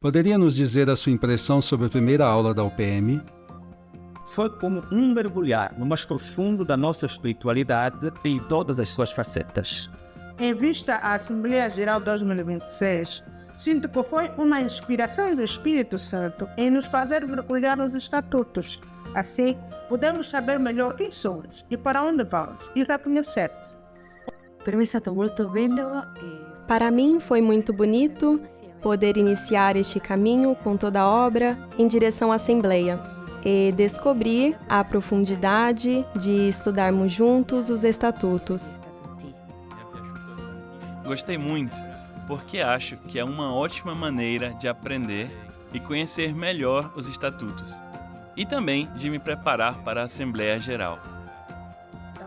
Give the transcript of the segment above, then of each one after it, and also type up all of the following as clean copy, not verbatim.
Poderia nos dizer a sua impressão sobre a primeira aula da UPM? Foi como mergulhar no mais profundo da nossa espiritualidade em todas as suas facetas. Em vista à Assembleia Geral 2026, sinto que foi uma inspiração do Espírito Santo em nos fazer mergulhar nos estatutos. Assim, podemos saber melhor quem somos e para onde vamos e reconhecer-se. Para mim foi muito bonito poder iniciar este caminho com toda a obra em direção à Assembleia e descobrir a profundidade de estudarmos juntos os estatutos. Gostei muito, porque acho que é uma ótima maneira de aprender e conhecer melhor os estatutos, e também de me preparar para a Assembleia Geral.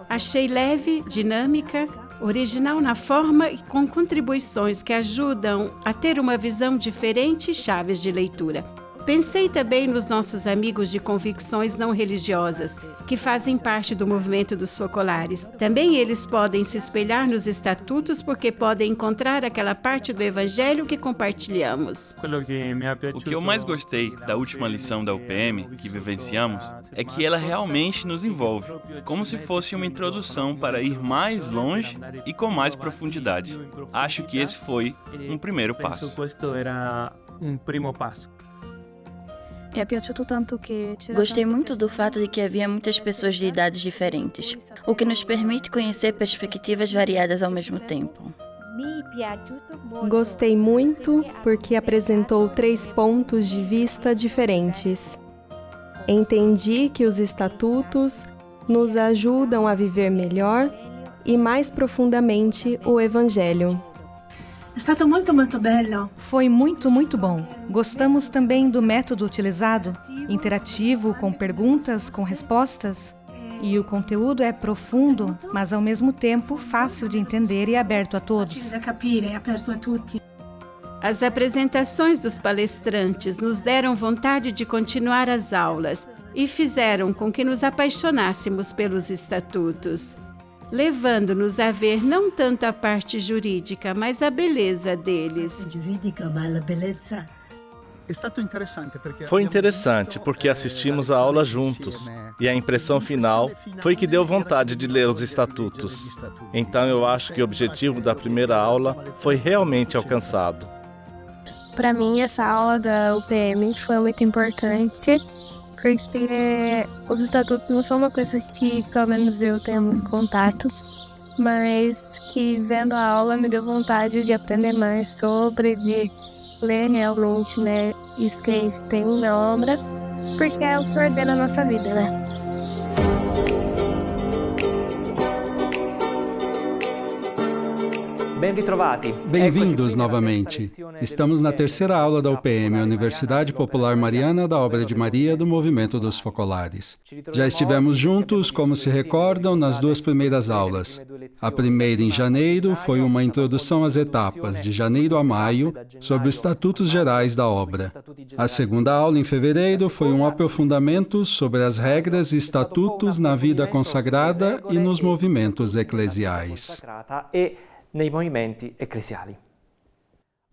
Achei leve, dinâmica, original na forma e com contribuições que ajudam a ter uma visão diferente e chaves de leitura. Pensei também nos nossos amigos de convicções não religiosas, que fazem parte do movimento dos focolares. Também eles podem se espelhar nos estatutos porque podem encontrar aquela parte do Evangelho que compartilhamos. O que eu mais gostei da última lição da UPM que vivenciamos é que ela realmente nos envolve, como se fosse uma introdução para ir mais longe e com mais profundidade. Acho que esse foi um primeiro passo. Gostei muito do fato de que havia muitas pessoas de idades diferentes, o que nos permite conhecer perspectivas variadas ao mesmo tempo. Gostei muito porque apresentou 3 pontos de vista diferentes. Entendi que os estatutos nos ajudam a viver melhor e mais profundamente o Evangelho. Foi muito bom. Gostamos também do método utilizado, interativo, com perguntas, com respostas. E o conteúdo é profundo, mas ao mesmo tempo fácil de entender e aberto a todos. As apresentações dos palestrantes nos deram vontade de continuar as aulas e fizeram com que nos apaixonássemos pelos estatutos, levando-nos a ver não tanto a parte jurídica, mas a beleza deles. Foi interessante porque assistimos a aula juntos e a impressão final foi que deu vontade de ler os estatutos. Então eu acho que o objetivo da primeira aula foi realmente alcançado. Para mim, essa aula da UPM foi muito importante, porque os estatutos não são uma coisa que, pelo menos eu tenho muito contato, mas que vendo a aula me deu vontade de aprender mais sobre, de ler realmente, né, isso que tem na obra, porque é o que ordena a nossa vida, né? Bem-vindos novamente. Estamos na terceira aula da UPM, Universidade Popular Mariana da Obra de Maria do Movimento dos Focolares. Já estivemos juntos, como se recordam, nas 2 primeiras aulas. A primeira, em janeiro, foi uma introdução às etapas, de janeiro a maio, sobre os estatutos gerais da obra. A segunda aula, em fevereiro, foi um aprofundamento sobre as regras e estatutos na vida consagrada e nos movimentos eclesiais.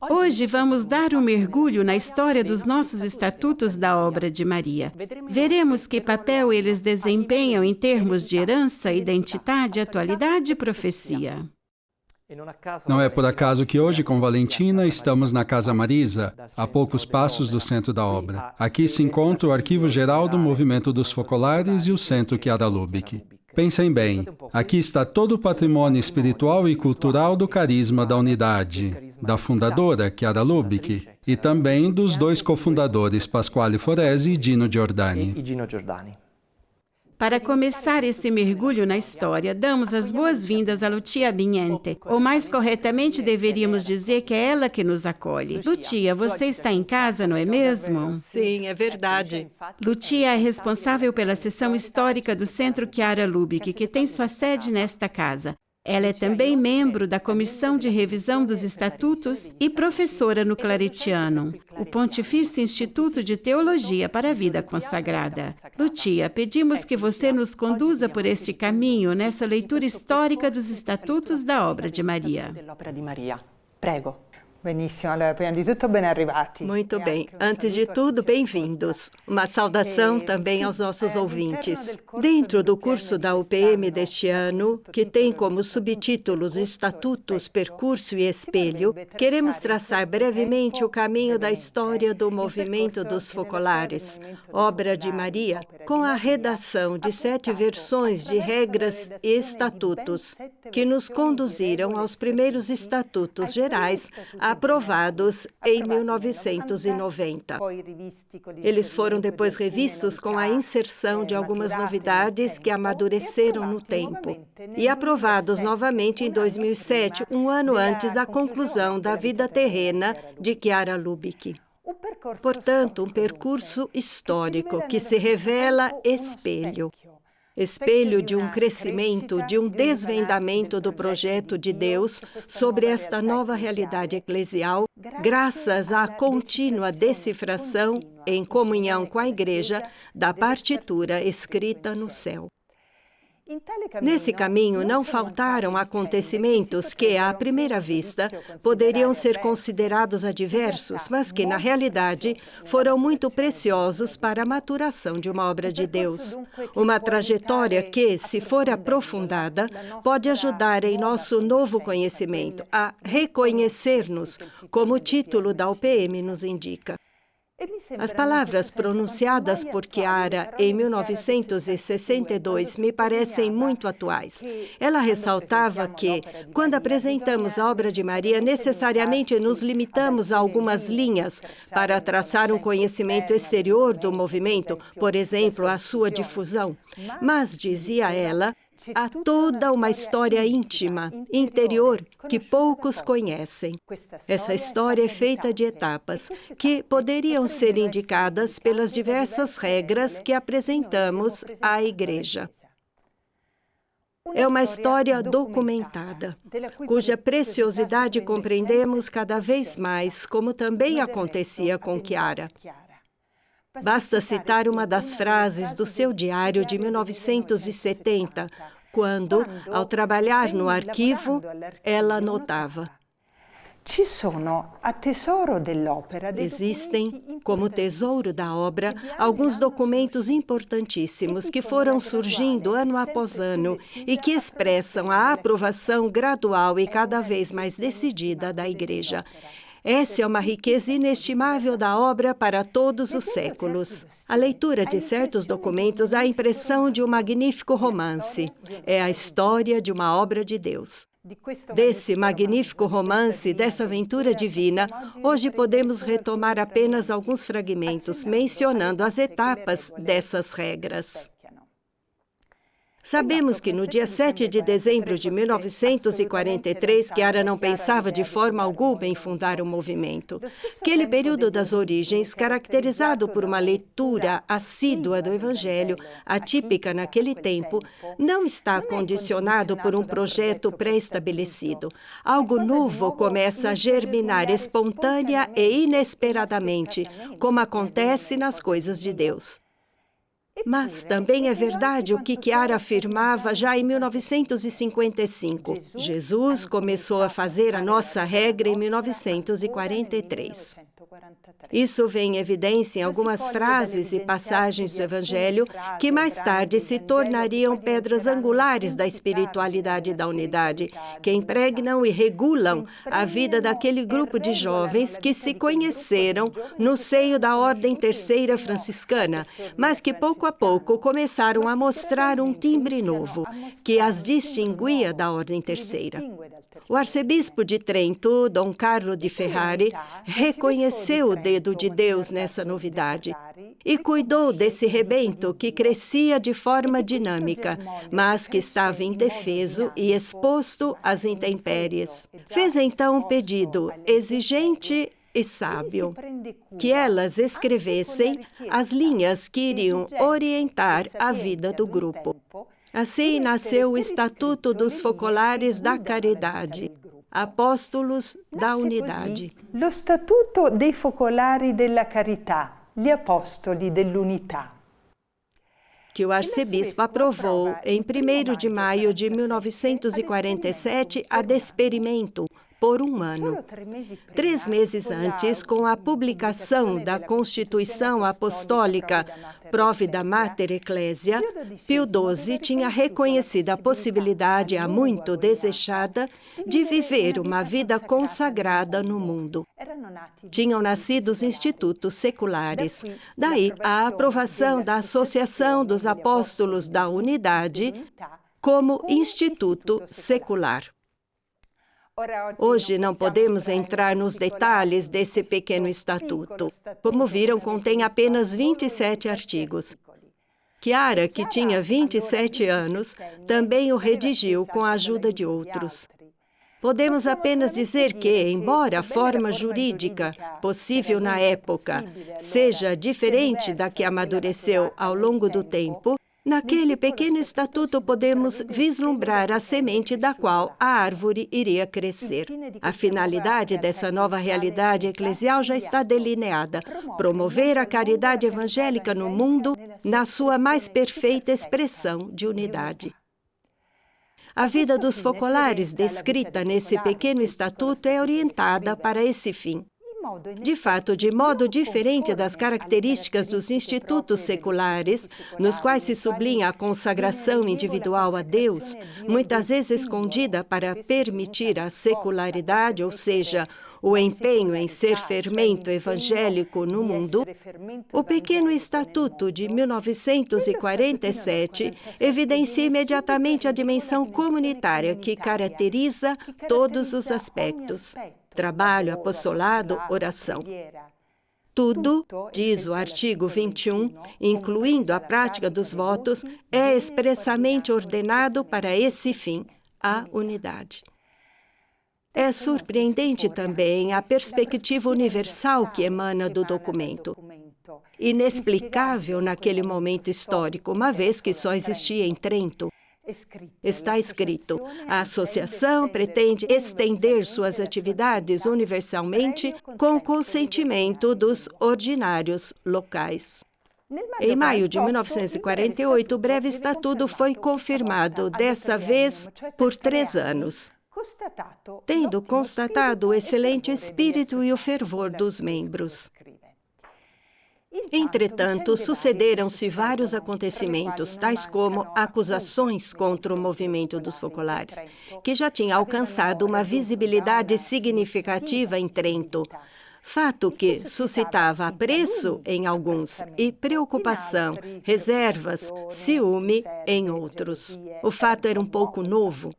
Hoje vamos dar um mergulho na história dos nossos estatutos da obra de Maria. Veremos que papel eles desempenham em termos de herança, identidade, atualidade e profecia. Não é por acaso que hoje, com Valentina, estamos na Casa Marisa, a poucos passos do centro da obra. Aqui se encontra o Arquivo Geral do Movimento dos Focolares e o Centro Chiara Lubich. Pensem bem, aqui está todo o patrimônio espiritual e cultural do carisma da unidade, da fundadora, Chiara Lubich, e também dos 2 cofundadores, Pasquale Foresi e Gino Giordani. Para começar esse mergulho na história, damos as boas-vindas a Lucia Bignente, ou mais corretamente deveríamos dizer que é ela que nos acolhe. Lucia, você está em casa, não é mesmo? Sim, é verdade. Lucia é responsável pela seção histórica do Centro Chiara Lubich, que tem sua sede nesta casa. Ela é também membro da Comissão de Revisão dos Estatutos e professora no Claretianum, o Pontifício Instituto de Teologia para a Vida Consagrada. Lucia, pedimos que você nos conduza por este caminho nessa leitura histórica dos Estatutos da Obra de Maria. Muito bem. Antes de tudo, bem-vindos. Uma saudação também aos nossos ouvintes. Dentro do curso da UPM deste ano, que tem como subtítulos Estatutos, Percurso e Espelho, queremos traçar brevemente o caminho da história do movimento dos focolares, obra de Maria, com a redação de 7 versões de regras e estatutos, que nos conduziram aos primeiros estatutos gerais aprovados em 1990. Eles foram depois revistos com a inserção de algumas novidades que amadureceram no tempo e aprovados novamente em 2007, um ano antes da conclusão da vida terrena de Chiara Lubich. Portanto, um percurso histórico que se revela espelho. Espelho de um crescimento, de um desvendamento do projeto de Deus sobre esta nova realidade eclesial, graças à contínua decifração, em comunhão com a Igreja, da partitura escrita no céu. Nesse caminho, não faltaram acontecimentos que, à primeira vista, poderiam ser considerados adversos, mas que, na realidade, foram muito preciosos para a maturação de uma obra de Deus. Uma trajetória que, se for aprofundada, pode ajudar em nosso novo conhecimento a reconhecer-nos, como o título da UPM nos indica. As palavras pronunciadas por Chiara em 1962 me parecem muito atuais. Ela ressaltava que, quando apresentamos a obra de Maria, necessariamente nos limitamos a algumas linhas para traçar um conhecimento exterior do movimento, por exemplo, a sua difusão. Mas, dizia ela, há toda uma história íntima, interior, que poucos conhecem. Essa história é feita de etapas, que poderiam ser indicadas pelas diversas regras que apresentamos à Igreja. É uma história documentada, cuja preciosidade compreendemos cada vez mais, como também acontecia com Chiara. Basta citar uma das frases do seu diário de 1970, quando, ao trabalhar no arquivo, ela notava: existem, como tesouro da obra, alguns documentos importantíssimos que foram surgindo ano após ano e que expressam a aprovação gradual e cada vez mais decidida da Igreja. Essa é uma riqueza inestimável da obra para todos os séculos. A leitura de certos documentos dá a impressão de um magnífico romance. É a história de uma obra de Deus. Desse magnífico romance, dessa aventura divina, hoje podemos retomar apenas alguns fragmentos, mencionando as etapas dessas regras. Sabemos que no dia 7 de dezembro de 1943, Chiara não pensava de forma alguma em fundar um movimento. Aquele período das origens, caracterizado por uma leitura assídua do Evangelho, atípica naquele tempo, não está condicionado por um projeto pré-estabelecido. Algo novo começa a germinar espontânea e inesperadamente, como acontece nas coisas de Deus. Mas também é verdade o que Chiara afirmava já em 1955. Jesus começou a fazer a nossa regra em 1943. Isso vem em evidência em algumas frases e passagens do Evangelho que mais tarde se tornariam pedras angulares da espiritualidade da unidade, que impregnam e regulam a vida daquele grupo de jovens que se conheceram no seio da Ordem Terceira Franciscana, mas que pouco a pouco começaram a mostrar um timbre novo, que as distinguia da Ordem Terceira. O arcebispo de Trento, Dom Carlo di Ferrari, reconheceu o dedo de Deus nessa novidade e cuidou desse rebento que crescia de forma dinâmica, mas que estava indefeso e exposto às intempéries. Fez então um pedido exigente e sábio, que elas escrevessem as linhas que iriam orientar a vida do grupo. Assim nasceu o Estatuto dos Focolares da Caridade, Apóstolos da Unidade. Lo Statuto dei Focolari della Carità, gli Apostoli dell'Unità. Que o arcebispo aprovou em 1º de maio de 1947 a desperimento, por um ano. 3 meses antes, com a publicação da Constituição Apostólica Provida Mater Ecclesia, Pio XII tinha reconhecido a possibilidade, há muito desejada, de viver uma vida consagrada no mundo. Tinham nascido os institutos seculares. Daí a aprovação da Associação dos Apóstolos da Unidade como instituto secular. Hoje não podemos entrar nos detalhes desse pequeno estatuto. Como viram, contém apenas 27 artigos. Chiara, que tinha 27 anos, também o redigiu com a ajuda de outros. Podemos apenas dizer que, embora a forma jurídica possível na época seja diferente da que amadureceu ao longo do tempo, naquele pequeno estatuto podemos vislumbrar a semente da qual a árvore iria crescer. A finalidade dessa nova realidade eclesial já está delineada: promover a caridade evangélica no mundo na sua mais perfeita expressão de unidade. A vida dos focolares descrita nesse pequeno estatuto é orientada para esse fim. De fato, de modo diferente das características dos institutos seculares, nos quais se sublinha a consagração individual a Deus, muitas vezes escondida para permitir a secularidade, ou seja, o empenho em ser fermento evangélico no mundo, o pequeno estatuto de 1947 evidencia imediatamente a dimensão comunitária que caracteriza todos os aspectos: trabalho, apostolado, oração. Tudo, diz o artigo 21, incluindo a prática dos votos, é expressamente ordenado para esse fim, a unidade. É surpreendente também a perspectiva universal que emana do documento. Inexplicável naquele momento histórico, uma vez que só existia em Trento. Está escrito: a associação pretende estender suas atividades universalmente com consentimento dos ordinários locais. Em maio de 1948, o breve estatuto foi confirmado, dessa vez por 3 anos. Tendo constatado o excelente espírito e o fervor dos membros. Entretanto, sucederam-se vários acontecimentos, tais como acusações contra o movimento dos focolares, que já tinha alcançado uma visibilidade significativa em Trento, fato que suscitava apreço em alguns e preocupação, reservas, ciúme em outros. O fato era um pouco novo.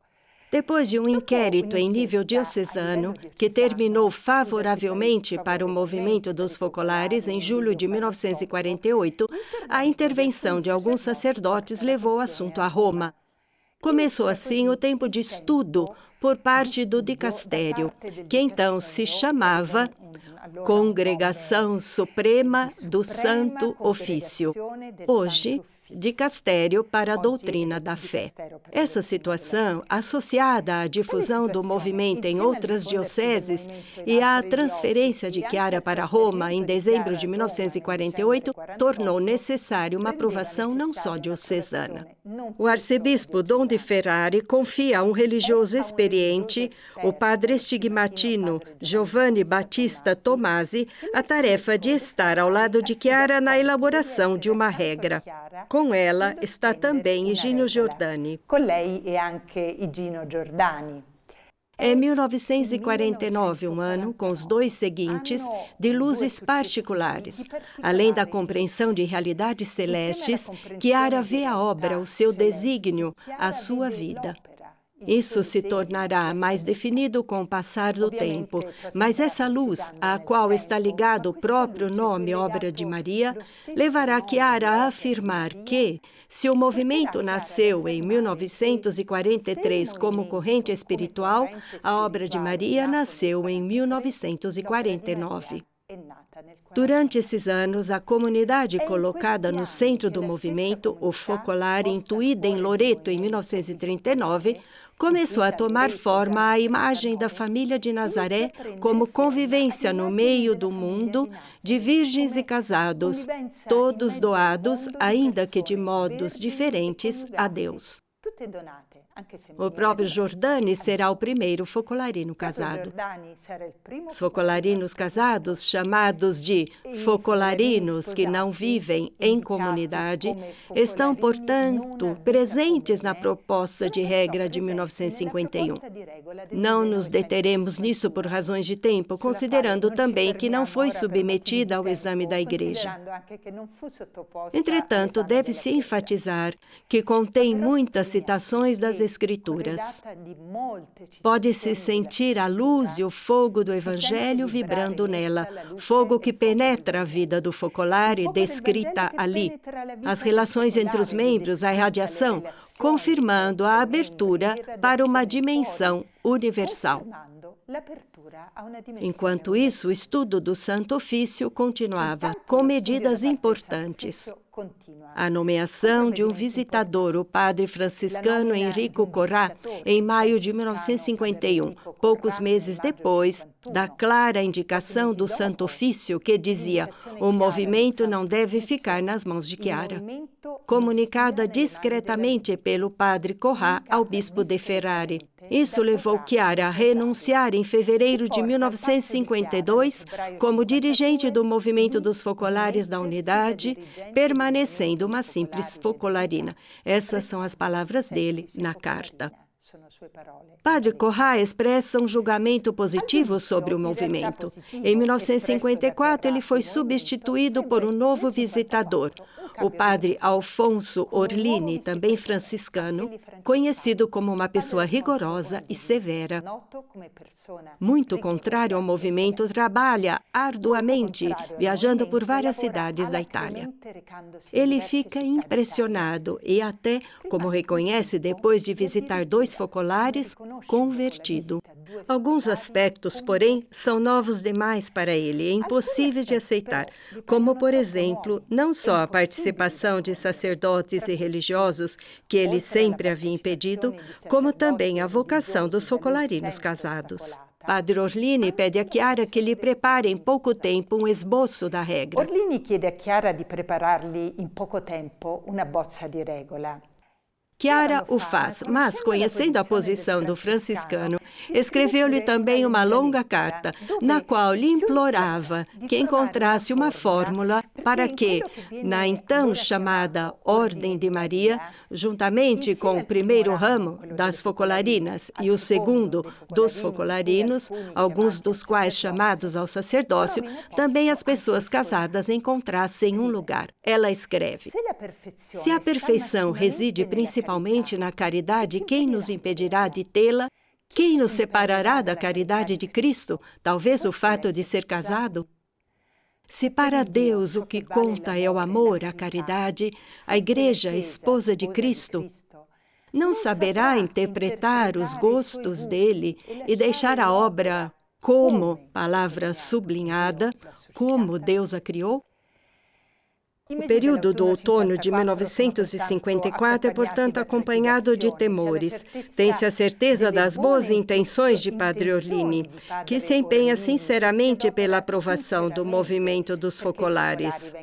Depois de um inquérito em nível diocesano, que terminou favoravelmente para o movimento dos focolares em julho de 1948, a intervenção de alguns sacerdotes levou o assunto a Roma. Começou assim o tempo de estudo por parte do dicastério, que então se chamava Congregação Suprema do Santo Ofício, hoje Dicastério para a Doutrina da Fé. Essa situação, associada à difusão do movimento em outras dioceses e à transferência de Chiara para Roma em dezembro de 1948, tornou necessário uma aprovação não só diocesana. O arcebispo Dom de Ferrari confia a um religioso experiente, o padre stigmatino Giovanni Battista Tomasi, a tarefa de estar ao lado de Chiara na elaboração de uma regra. Com ela está também Higino Giordani. Com lei e anche Higino Giordani. É 1949, um ano, com os 2 seguintes, de luzes particulares. Além da compreensão de realidades celestes, Chiara vê a obra, o seu desígnio, a sua vida. Isso se tornará mais definido com o passar do tempo, mas essa luz, à qual está ligado o próprio nome Obra de Maria, levará Chiara a afirmar que, se o movimento nasceu em 1943 como corrente espiritual, a Obra de Maria nasceu em 1949. Durante esses anos, a comunidade colocada no centro do movimento, o Focolare, intuída em Loreto em 1939, começou a tomar forma a imagem da família de Nazaré como convivência no meio do mundo de virgens e casados, todos doados, ainda que de modos diferentes, a Deus. O próprio Giordani será o primeiro focolarino casado. Os focolarinos casados, chamados de focolarinos que não vivem em comunidade, estão, portanto, presentes na proposta de regra de 1951. Não nos deteremos nisso por razões de tempo, considerando também que não foi submetida ao exame da Igreja. Entretanto, deve-se enfatizar que contém muitas citações das Escrituras. Pode-se sentir a luz e o fogo do Evangelho vibrando nela, fogo que penetra a vida do focolare descrita ali. As relações entre os membros, a irradiação, confirmando a abertura para uma dimensão universal. Enquanto isso, o estudo do Santo Ofício continuava, com medidas importantes. A nomeação de um visitador, o padre franciscano Enrico Corrà, em maio de 1951, poucos meses depois da clara indicação do Santo Ofício que dizia: o movimento não deve ficar nas mãos de Chiara. Comunicada discretamente pelo padre Corrà ao bispo de Ferrari. Isso levou Chiara a renunciar em fevereiro de 1952 como dirigente do movimento dos focolares da Unidade, permanecendo uma simples focolarina. Essas são as palavras dele na carta. Padre Corrà expressa um julgamento positivo sobre o movimento. Em 1954, ele foi substituído por um novo visitador, o padre Alfonso Orlini, também franciscano, conhecido como uma pessoa rigorosa e severa. Muito contrário ao movimento, trabalha arduamente, viajando por várias cidades da Itália. Ele fica impressionado e até, como reconhece depois de visitar 2 focolares, convertido. Alguns aspectos, porém, são novos demais para ele, impossíveis de aceitar, como, por exemplo, não só a participação de sacerdotes e religiosos, que ele sempre havia impedido, como também a vocação dos focolarinos casados. Padre Orlini pede a Chiara que lhe prepare em pouco tempo um esboço da regra. Orlini chiede a Chiara di preparargli in poco tempo una bozza di regola. Chiara o faz, mas, conhecendo a posição do franciscano, escreveu-lhe também uma longa carta, na qual lhe implorava que encontrasse uma fórmula para que, na então chamada Ordem de Maria, juntamente com o primeiro ramo das focolarinas e o segundo dos focolarinos, alguns dos quais chamados ao sacerdócio, também as pessoas casadas encontrassem um lugar. Ela escreve: se a perfeição reside principalmente na caridade, quem nos impedirá de tê-la? Quem nos separará da caridade de Cristo? Talvez o fato de ser casado? Se para Deus o que conta é o amor, a caridade, a Igreja, a esposa de Cristo, não saberá interpretar os gostos dele e deixar a obra como, palavra sublinhada, como Deus a criou? O período do outono de 1954 é, portanto, acompanhado de temores. Tem-se a certeza das boas intenções de Padre Orlini, que se empenha sinceramente pela aprovação do movimento dos focolares.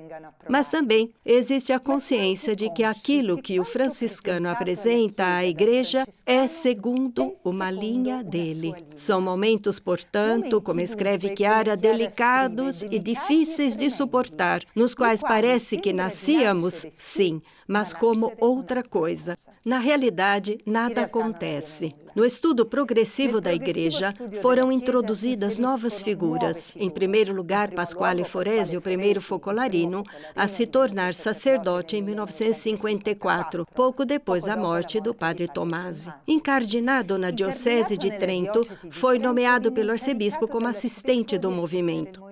Mas também existe a consciência de que aquilo que o franciscano apresenta à Igreja é segundo uma linha dele. São momentos, portanto, como escreve Chiara, delicados e difíceis de suportar, nos quais parece que nascíamos, sim, mas como outra coisa. Na realidade, nada acontece. No estudo progressivo da Igreja, foram introduzidas novas figuras. Em primeiro lugar, Pasquale Foresi, o primeiro focolarino, a se tornar sacerdote em 1954, pouco depois da morte do padre Tomasi. Incardinado na Diocese de Trento, foi nomeado pelo arcebispo como assistente do movimento.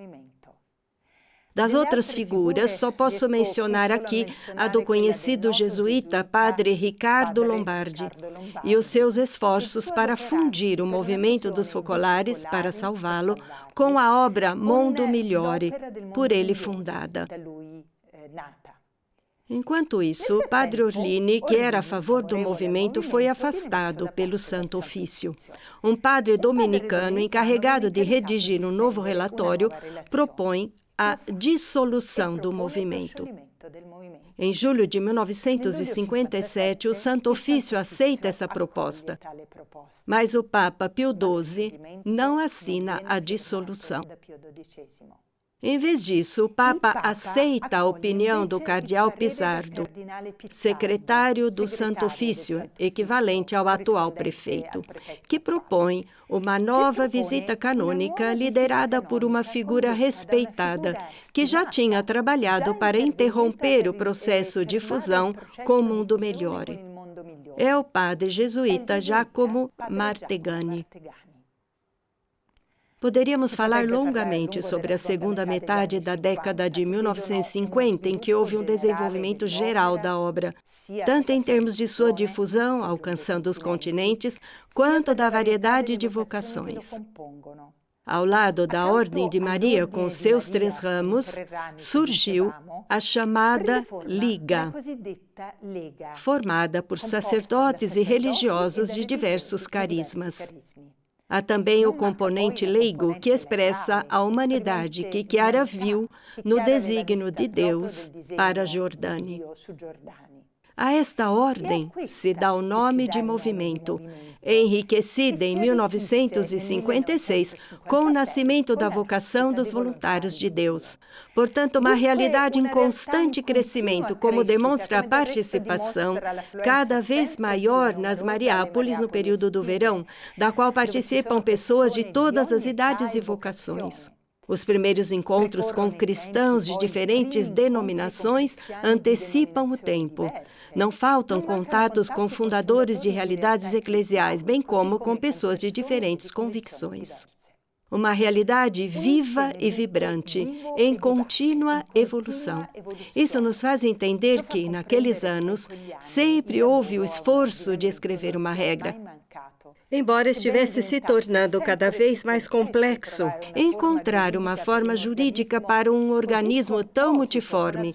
Das outras figuras, só posso mencionar aqui a do conhecido jesuíta padre Riccardo Lombardi e os seus esforços para fundir o movimento dos focolares, para salvá-lo, com a obra Mondo Migliore, por ele fundada. Enquanto isso, Padre Orlini, que era a favor do movimento, foi afastado pelo Santo Ofício. Um padre dominicano encarregado de redigir um novo relatório propõe a dissolução do movimento. Em julho de 1957, o Santo Ofício aceita essa proposta, mas o Papa Pio XII não assina a dissolução. Em vez disso, o Papa aceita a opinião do cardeal Pizzardo, secretário do Santo Ofício, equivalente ao atual prefeito, que propõe uma nova visita canônica liderada por uma figura respeitada, que já tinha trabalhado para interromper o processo de fusão com o mundo melhor. É o padre jesuíta Giacomo Martegani. Poderíamos falar longamente sobre a segunda metade da década de 1950, em que houve um desenvolvimento geral da obra, tanto em termos de sua difusão, alcançando os continentes, quanto da variedade de vocações. Ao lado da Ordem de Maria, com seus 3 ramos, surgiu a chamada Liga, formada por sacerdotes e religiosos de diversos carismas. Há também o componente leigo, que expressa a humanidade que Chiara viu no desígnio de Deus para a Jordânia. A esta ordem se dá o nome de movimento, enriquecida em 1956 com o nascimento da vocação dos voluntários de Deus. Portanto, uma realidade em constante crescimento, como demonstra a participação cada vez maior nas Mariápolis no período do verão, da qual participam pessoas de todas as idades e vocações. Os primeiros encontros com cristãos de diferentes denominações antecipam o tempo. Não faltam contatos com fundadores de realidades eclesiais, bem como com pessoas de diferentes convicções. Uma realidade viva e vibrante, em contínua evolução. Isso nos faz entender que, naqueles anos, sempre houve o esforço de escrever uma regra. Embora estivesse se tornando cada vez mais complexo, encontrar uma forma jurídica para um organismo tão multiforme,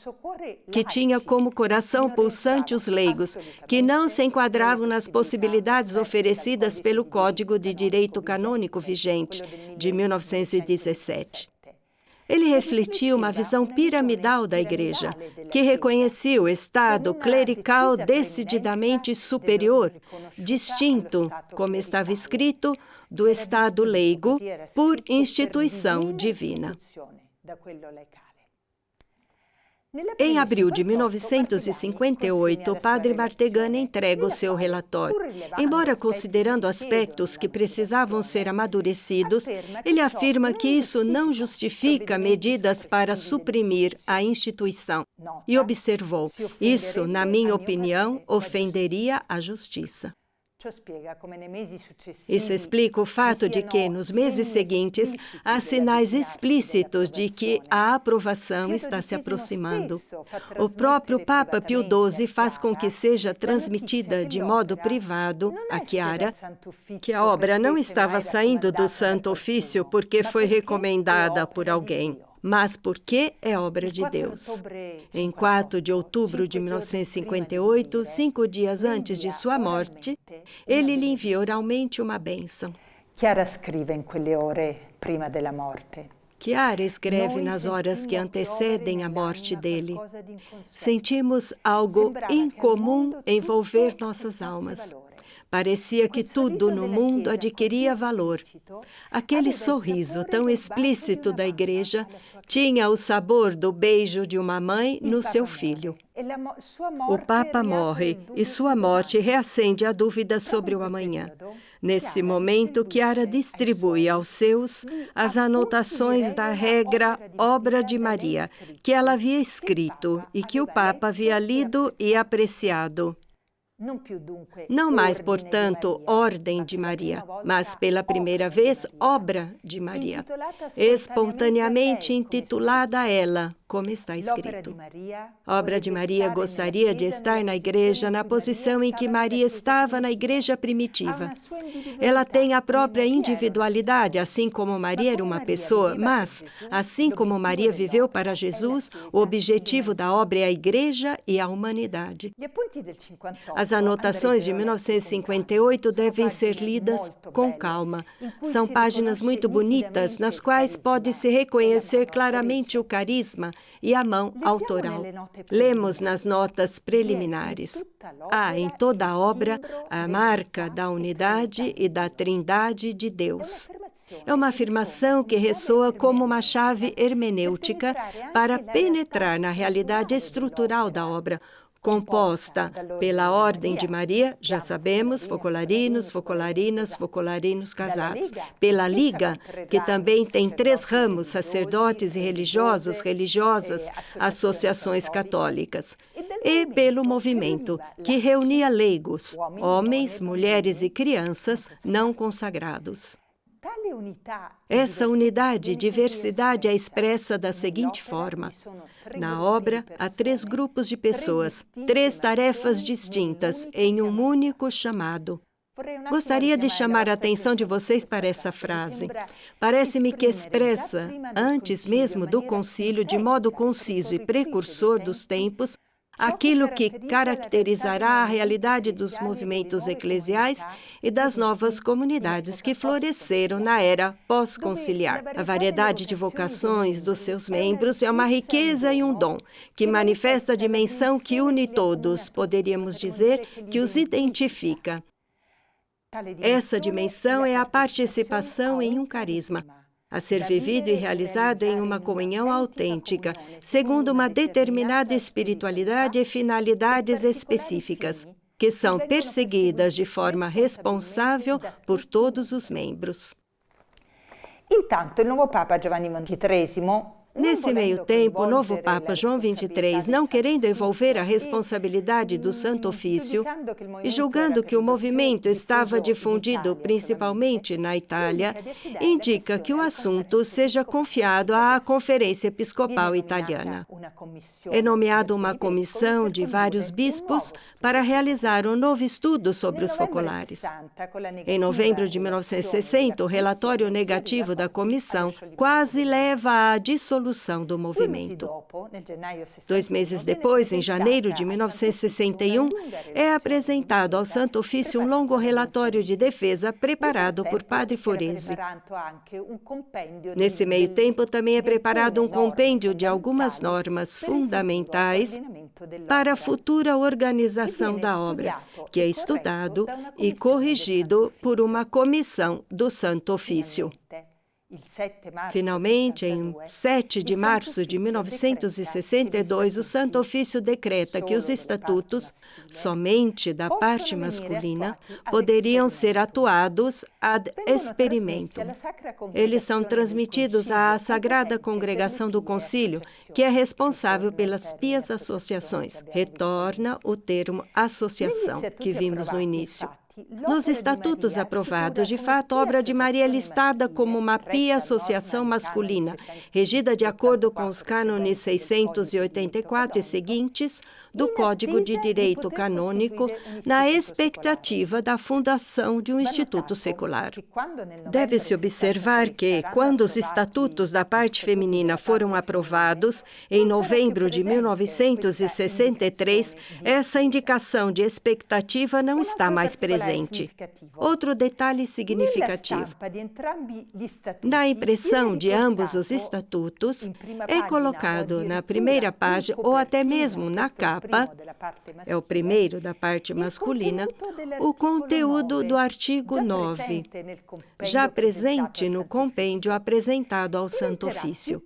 que tinha como coração pulsante os leigos, que não se enquadravam nas possibilidades oferecidas pelo Código de Direito Canônico vigente, de 1917. Ele refletia uma visão piramidal da Igreja, que reconhecia o estado clerical decididamente superior, distinto, como estava escrito, do estado leigo por instituição divina. Em abril de 1958, o padre Martegani entrega o seu relatório. Embora considerando aspectos que precisavam ser amadurecidos, ele afirma que isso não justifica medidas para suprimir a instituição. E observou, isso, na minha opinião, ofenderia a justiça. Isso explica o fato de que, nos meses seguintes, há sinais explícitos de que a aprovação está se aproximando. O próprio Papa Pio XII faz com que seja transmitida de modo privado a Chiara que a obra não estava saindo do Santo Ofício porque foi recomendada por alguém, mas porque é obra de Deus. Em 4 de outubro de 1958, 5 dias antes de sua morte, ele lhe enviou oralmente uma bênção. Chiara scrive in quelle ore prima della morte. Chiara escreve nas horas que antecedem a morte dele. Sentimos algo incomum envolver nossas almas. Parecia que tudo no mundo adquiria valor. Aquele sorriso tão explícito da Igreja tinha o sabor do beijo de uma mãe no seu filho. O Papa morre e sua morte reacende a dúvida sobre o amanhã. Nesse momento, Chiara distribui aos seus as anotações da regra Obra de Maria, que ela havia escrito e que o Papa havia lido e apreciado. Não mais, portanto, Ordem de Maria, mas pela primeira vez, Obra de Maria, espontaneamente intitulada a ela, como está escrito. Obra de Maria gostaria de estar na igreja na posição em que Maria estava na igreja primitiva. Ela tem a própria individualidade, assim como Maria era uma pessoa, mas, assim como Maria viveu para Jesus, o objetivo da obra é a igreja e a humanidade. As anotações de 1958 devem ser lidas com calma. São páginas muito bonitas, nas quais pode-se reconhecer claramente o carisma, e a mão autoral. Lemos nas notas preliminares. Há em toda a obra a marca da unidade e da trindade de Deus. É uma afirmação que ressoa como uma chave hermenêutica para penetrar na realidade estrutural da obra, composta pela Ordem de Maria, já sabemos, focolarinos, focolarinas, focolarinos casados. Pela Liga, que também tem 3 ramos, sacerdotes e religiosos, religiosas, associações católicas. E pelo movimento, que reunia leigos, homens, mulheres e crianças não consagrados. Essa unidade e diversidade é expressa da seguinte forma. Na obra, há 3 grupos de pessoas, 3 tarefas distintas em um único chamado. Gostaria de chamar a atenção de vocês para essa frase. Parece-me que expressa, antes mesmo do concílio, de modo conciso e precursor dos tempos, aquilo que caracterizará a realidade dos movimentos eclesiais e das novas comunidades que floresceram na era pós-conciliar. A variedade de vocações dos seus membros é uma riqueza e um dom, que manifesta a dimensão que une todos, poderíamos dizer, que os identifica. Essa dimensão é a participação em um carisma, a ser vivido e realizado em uma comunhão autêntica, segundo uma determinada espiritualidade e finalidades específicas, que são perseguidas de forma responsável por todos os membros. Intanto, il nuovo Papa Giovanni XXIII Nesse meio tempo, o novo Papa João XXIII, não querendo envolver a responsabilidade do Santo Ofício e julgando que o movimento estava difundido principalmente na Itália, indica que o assunto seja confiado à Conferência Episcopal Italiana. É nomeada uma comissão de vários bispos para realizar um novo estudo sobre os focolares. Em novembro de 1960, o relatório negativo da comissão quase leva à dissolução do movimento. 2 meses depois, em janeiro de 1961, é apresentado ao Santo Ofício um longo relatório de defesa preparado por Padre Foresi. Nesse meio tempo, também é preparado um compêndio de algumas normas fundamentais para a futura organização da obra, que é estudado e corrigido por uma comissão do Santo Ofício. Finalmente, em 7 de março de 1962, o Santo Ofício decreta que os estatutos, somente da parte masculina, poderiam ser atuados ad experimentum. Eles são transmitidos à Sagrada Congregação do Concílio, que é responsável pelas pias associações. Retorna o termo associação, que vimos no início. Nos estatutos aprovados, de fato, a obra de Maria é listada como uma pia associação masculina, regida de acordo com os cânones 684 e seguintes do Código de Direito Canônico, na expectativa da fundação de um instituto secular. Deve-se observar que, quando os estatutos da parte feminina foram aprovados, em novembro de 1963, essa indicação de expectativa não está mais presente. Outro detalhe significativo. Na impressão de ambos os estatutos, é colocado na primeira página ou até mesmo na capa, é o primeiro da parte masculina, o conteúdo do artigo 9, já presente no compêndio apresentado ao Santo Ofício.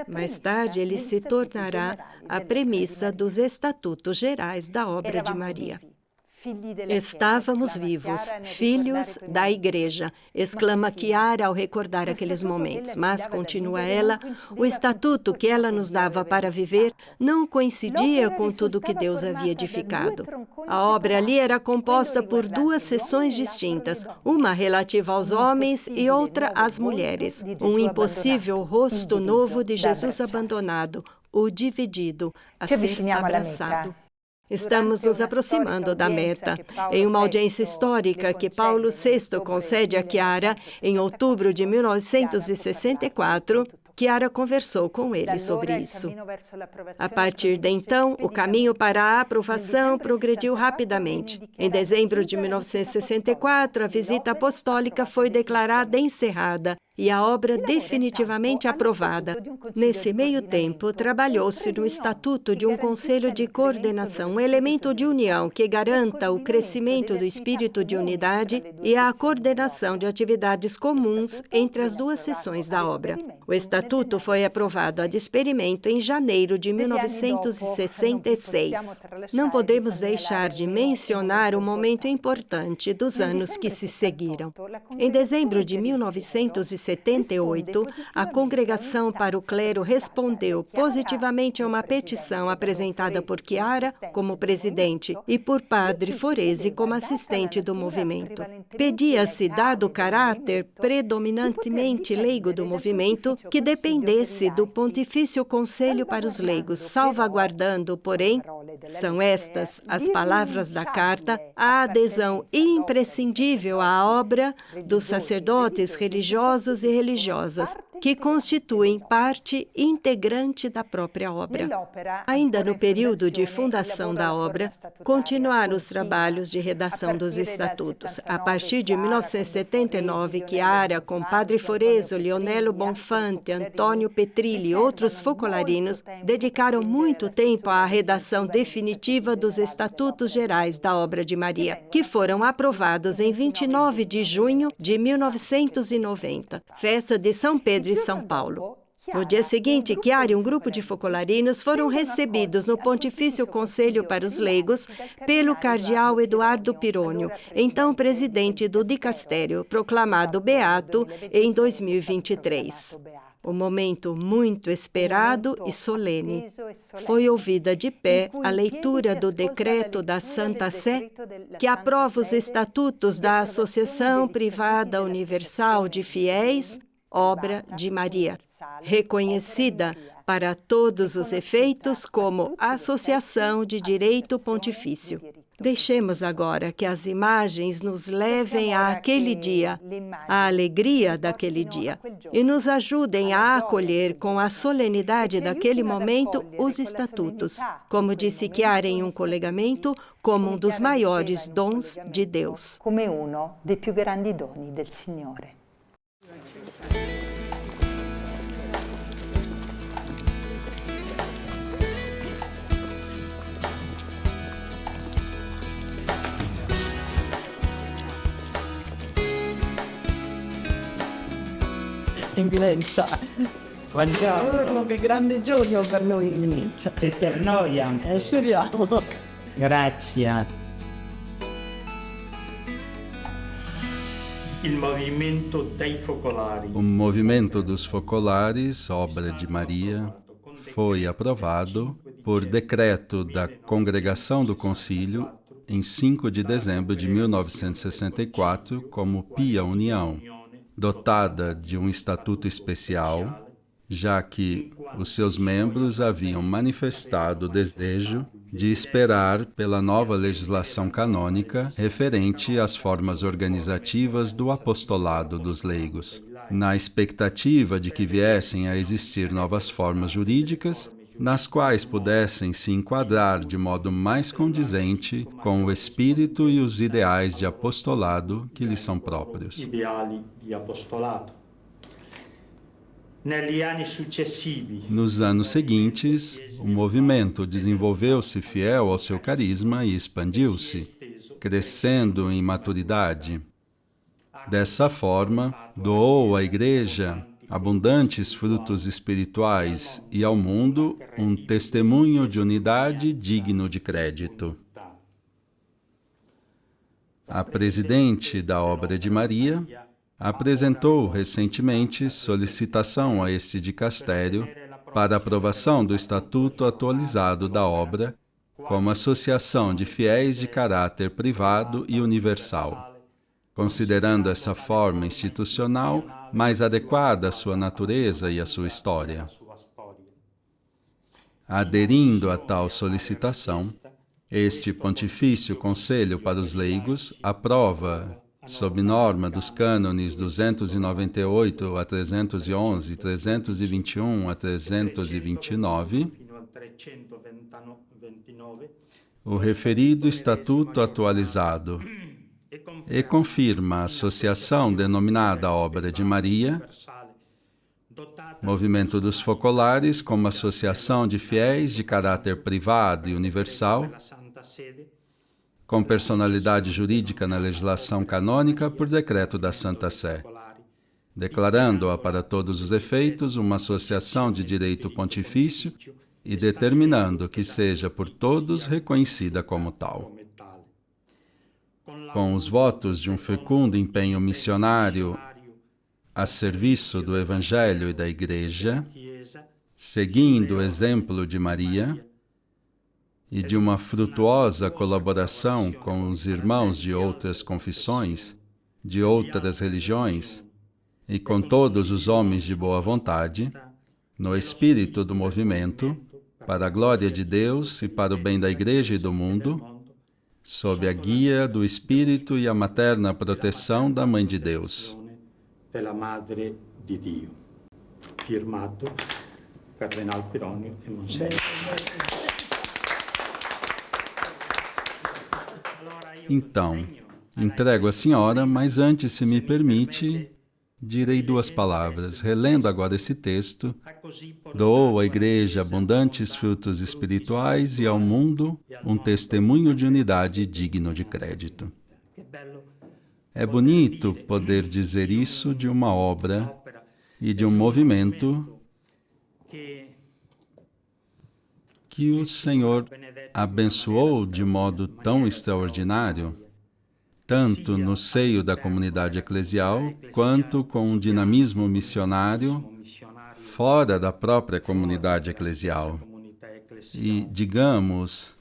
Mais tarde, ele se tornará a premissa dos Estatutos Gerais da obra de Maria. Estávamos vivos, filhos da Igreja, exclama Chiara ao recordar aqueles momentos. Mas, continua ela, o estatuto que ela nos dava para viver não coincidia com tudo que Deus havia edificado. A obra ali era composta por 2 seções distintas, uma relativa aos homens e outra às mulheres. Um impossível rosto novo de Jesus abandonado, o dividido, a ser abraçado. Estamos nos aproximando da meta. Em uma audiência histórica que Paulo VI concede a Chiara em outubro de 1964, Chiara conversou com ele sobre isso. A partir de então, o caminho para a aprovação progrediu rapidamente. Em dezembro de 1964, a visita apostólica foi declarada encerrada e a obra definitivamente aprovada. Nesse meio tempo, trabalhou-se no Estatuto de um Conselho de Coordenação, um elemento de união que garanta o crescimento do espírito de unidade e a coordenação de atividades comuns entre as duas seções da obra. O Estatuto foi aprovado ad experimento em janeiro de 1966. Não podemos deixar de mencionar um momento importante dos anos que se seguiram. Em dezembro de 1978, a Congregação para o Clero respondeu positivamente a uma petição apresentada por Chiara como presidente e por Padre Foresi como assistente do movimento. Pedia-se, dado o caráter predominantemente leigo do movimento, que dependesse do Pontifício Conselho para os Leigos, salvaguardando, porém, são estas as palavras da carta, a adesão imprescindível à obra dos sacerdotes religiosos e religiosas, que constituem parte integrante da própria obra. Ainda no período de fundação da obra, continuaram os trabalhos de redação dos estatutos. A partir de 1979, Chiara, com Padre Foreso, Leonello Bonfante, Antônio Petrilli e outros focolarinos, dedicaram muito tempo à redação definitiva dos Estatutos Gerais da Obra de Maria, que foram aprovados em 29 de junho de 1990, festa de São Pedro e São Paulo. No dia seguinte, Chiara e um grupo de focolarinos foram recebidos no Pontifício Conselho para os Leigos pelo cardeal Eduardo Pirônio, então presidente do dicastério, proclamado beato em 2023. Um momento muito esperado e solene. Foi ouvida de pé a leitura do decreto da Santa Sé, que aprova os estatutos da Associação Privada Universal de Fiéis, Obra de Maria, reconhecida para todos os efeitos como Associação de Direito Pontifício. Deixemos agora que as imagens nos levem àquele dia, à alegria daquele dia, e nos ajudem a acolher com a solenidade daquele momento os estatutos, como disse Chiara em um colegamento, como um dos maiores dons de Deus. Como uno dei più grandi doni del Signore. Eccellenza, buongiorno, che grande giorno per noi, e per noi anche. Speriamo. Grazie. O movimento dos focolares, Obra de Maria, foi aprovado por decreto da Congregação do Concílio em 5 de dezembro de 1964 como Pia União, dotada de um estatuto especial, já que os seus membros haviam manifestado o desejo de esperar pela nova legislação canônica referente às formas organizativas do apostolado dos leigos, na expectativa de que viessem a existir novas formas jurídicas nas quais pudessem se enquadrar de modo mais condizente com o espírito e os ideais de apostolado que lhes são próprios. Nos anos seguintes, o movimento desenvolveu-se fiel ao seu carisma e expandiu-se, crescendo em maturidade. Dessa forma, doou à Igreja abundantes frutos espirituais e ao mundo um testemunho de unidade digno de crédito. A presidente da Obra de Maria apresentou recentemente solicitação a este dicastério para aprovação do Estatuto atualizado da obra como associação de fiéis de caráter privado e universal, considerando essa forma institucional mais adequada à sua natureza e à sua história. Aderindo a tal solicitação, este Pontifício Conselho para os Leigos aprova, sob norma dos cânones 298 a 311, 321 a 329, o referido Estatuto atualizado, e confirma a associação denominada Obra de Maria, Movimento dos Focolares como associação de fiéis de caráter privado e universal, com personalidade jurídica na legislação canônica por decreto da Santa Sé, declarando-a para todos os efeitos uma associação de direito pontifício e determinando que seja por todos reconhecida como tal. Com os votos de um fecundo empenho missionário a serviço do Evangelho e da Igreja, seguindo o exemplo de Maria, e de uma frutuosa colaboração com os irmãos de outras confissões, de outras religiões, e com todos os homens de boa vontade, no espírito do movimento, para a glória de Deus e para o bem da Igreja e do mundo, sob a guia do Espírito e a materna proteção da Mãe de Deus. Della Madre di Dio. Firmato Cardenal Pironio e Monsenhor. Então, entrego à senhora, mas antes, se me permite, direi duas palavras. Relendo agora esse texto, dou à Igreja abundantes frutos espirituais e ao mundo um testemunho de unidade digno de crédito. É bonito poder dizer isso de uma obra e de um movimento que o Senhor abençoou de modo tão extraordinário, tanto no seio da comunidade eclesial, quanto com um dinamismo missionário fora da própria comunidade eclesial. E, digamos,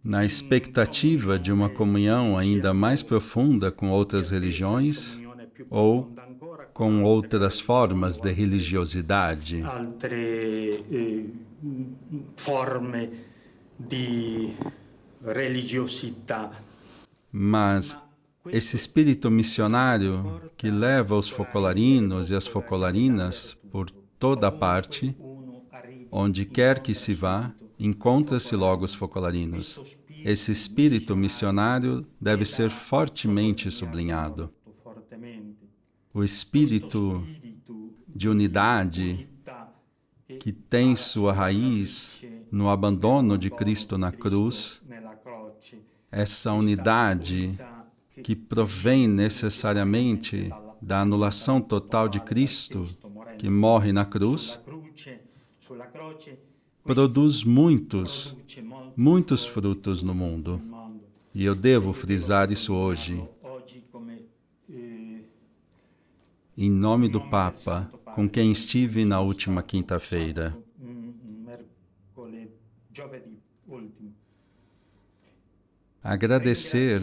na expectativa de uma comunhão ainda mais profunda com outras religiões ou com outras formas de religiosidade. Forme di religiosità. Mas esse espírito missionário que leva os focolarinos e as focolarinas por toda a parte, onde quer que se vá, encontra-se logo os focolarinos. Esse espírito missionário deve ser fortemente sublinhado. O espírito de unidade que tem sua raiz no abandono de Cristo na cruz, essa unidade que provém necessariamente da anulação total de Cristo, que morre na cruz, produz muitos frutos no mundo. E eu devo frisar isso hoje. Em nome do Papa, com quem estive na última quinta-feira. Agradecer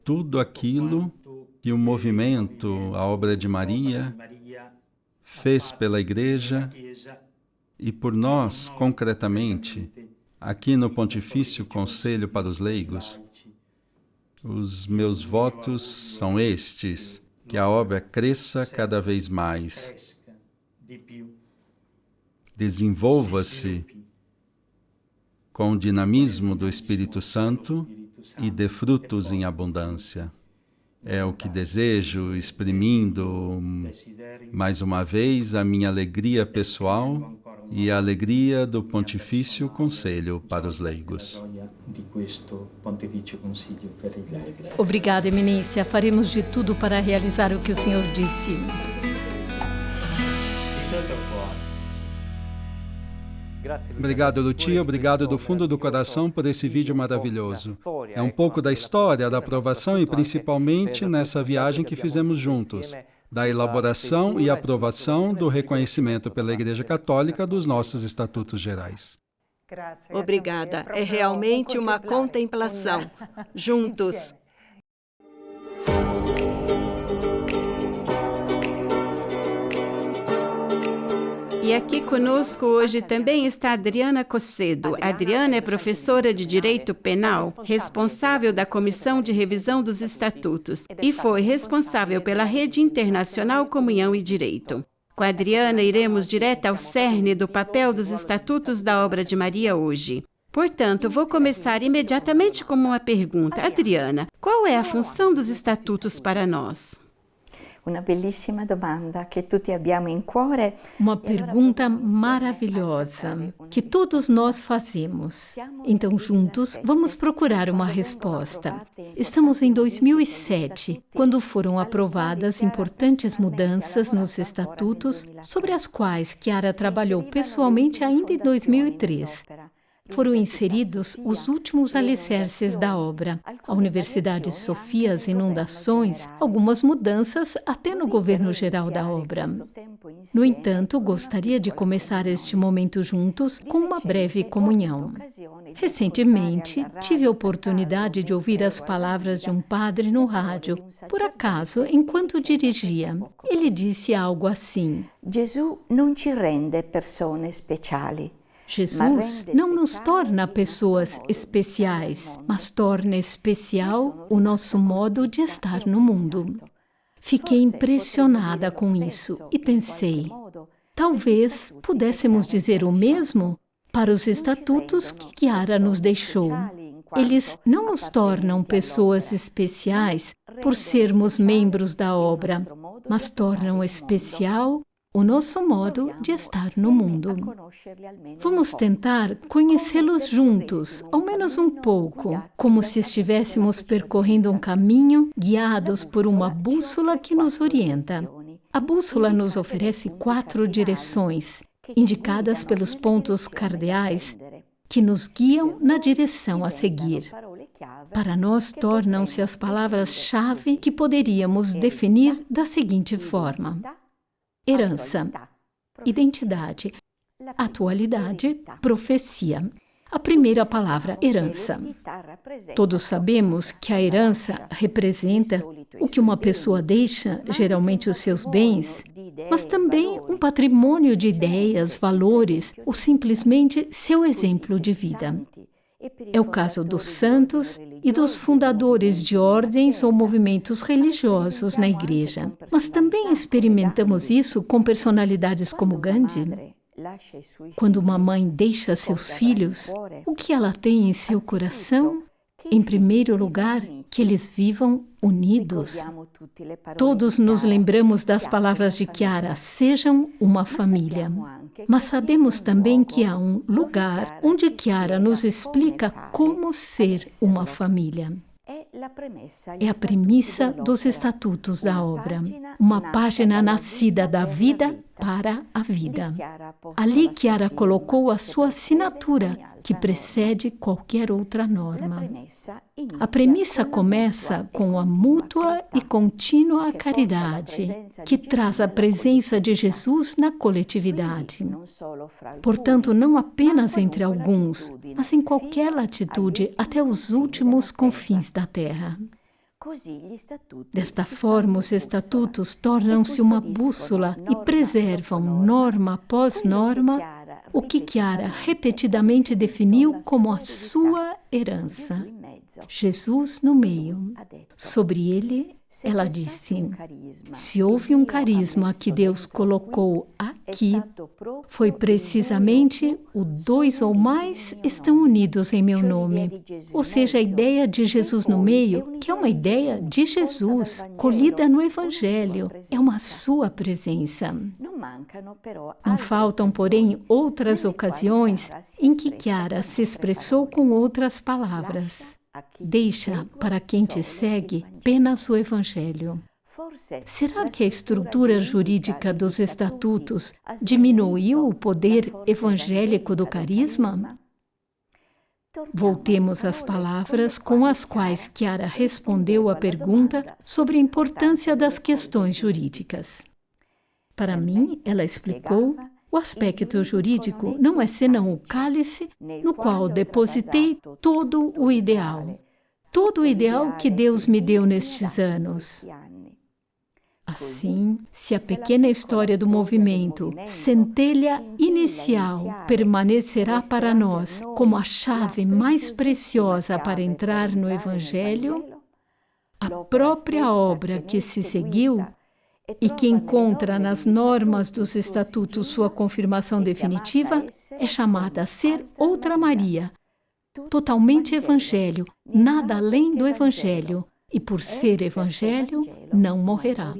tudo aquilo que o movimento, a Obra de Maria, fez pela Igreja e por nós, concretamente, aqui no Pontifício Conselho para os Leigos. Os meus votos são estes: que a obra cresça cada vez mais, desenvolva-se com o dinamismo do Espírito Santo e dê frutos em abundância. É o que desejo, exprimindo mais uma vez a minha alegria pessoal e a alegria do Pontifício Conselho para os Leigos. Obrigada, Eminência. Faremos de tudo para realizar o que o senhor disse. Obrigado, Lucia. Obrigado do fundo do coração por esse vídeo maravilhoso. É um pouco da história, da aprovação e principalmente nessa viagem que fizemos juntos, da elaboração e aprovação do reconhecimento pela Igreja Católica dos nossos Estatutos Gerais. Obrigada. É realmente uma contemplação. Juntos. E aqui conosco hoje também está Adriana Cocedo. Adriana é professora de Direito Penal, responsável da Comissão de Revisão dos Estatutos e foi responsável pela Rede Internacional Comunhão e Direito. Com a Adriana, iremos direto ao cerne do papel dos Estatutos da Obra de Maria hoje. Portanto, vou começar imediatamente com uma pergunta. Adriana, qual é a função dos estatutos para nós? Uma belíssima domanda que tutti abbiamo in cuore. Uma pergunta maravilhosa que todos nós fazemos. Então, juntos, vamos procurar uma resposta. Estamos em 2007, quando foram aprovadas importantes mudanças nos estatutos, sobre as quais Chiara trabalhou pessoalmente ainda em 2003. Foram inseridos os últimos alicerces da obra. A Universidade sofria as inundações, algumas mudanças até no governo geral da obra. No entanto, gostaria de começar este momento juntos com uma breve comunhão. Recentemente, tive a oportunidade de ouvir as palavras de um padre no rádio, por acaso, enquanto dirigia. Ele disse algo assim: Gesù non ci rende persone speciali. Jesus não nos torna pessoas especiais, mas torna especial o nosso modo de estar no mundo. Fiquei impressionada com isso e pensei, talvez pudéssemos dizer o mesmo para os estatutos que Chiara nos deixou. Eles não nos tornam pessoas especiais por sermos membros da obra, mas tornam especial o nosso modo de estar no mundo. Vamos tentar conhecê-los juntos, ao menos um pouco, como se estivéssemos percorrendo um caminho guiados por uma bússola que nos orienta. A bússola nos oferece 4 direções, indicadas pelos pontos cardeais, que nos guiam na direção a seguir. Para nós, tornam-se as palavras-chave que poderíamos definir da seguinte forma: herança, identidade, atualidade, profecia. A primeira palavra, herança. Todos sabemos que a herança representa o que uma pessoa deixa, geralmente os seus bens, mas também um patrimônio de ideias, valores ou simplesmente seu exemplo de vida. É o caso dos santos e dos fundadores de ordens ou movimentos religiosos na igreja. Mas também experimentamos isso com personalidades como Gandhi. Quando uma mãe deixa seus filhos, o que ela tem em seu coração? Em primeiro lugar, que eles vivam unidos. Todos nos lembramos das palavras de Chiara, sejam uma família. Mas sabemos também que há um lugar onde Chiara nos explica como ser uma família. É a premissa dos estatutos da obra, uma página nascida da vida para a vida. Ali Chiara colocou a sua assinatura, que precede qualquer outra norma. A premissa começa com a mútua e contínua caridade, que traz a presença de Jesus na coletividade. Portanto, não apenas entre alguns, mas em qualquer latitude, até os últimos confins da terra. Desta forma, os estatutos tornam-se uma bússola e preservam, norma após norma, o que Chiara repetidamente definiu como a sua herança. Jesus no meio. Sobre ele, ela disse: se houve um carisma que Deus colocou aqui, foi precisamente o 2 ou mais estão unidos em meu nome. Ou seja, a ideia de Jesus no meio, que é uma ideia de Jesus, colhida no Evangelho, é uma sua presença. Não faltam, porém, outras ocasiões em que Chiara se expressou com outras palavras. Deixa para quem te segue apenas o Evangelho. Será que a estrutura jurídica dos estatutos diminuiu o poder evangélico do carisma? Voltemos às palavras com as quais Chiara respondeu à pergunta sobre a importância das questões jurídicas. Para mim, ela explicou, o aspecto jurídico não é senão o cálice no qual depositei todo o ideal que Deus me deu nestes anos. Assim, se a pequena história do movimento, centelha inicial, permanecerá para nós como a chave mais preciosa para entrar no Evangelho, a própria obra que se seguiu e que encontra nas normas dos estatutos sua confirmação definitiva, é chamada a ser outra Maria, Totalmente evangelho, nada além do evangelho. E por ser evangelho, não morrerá.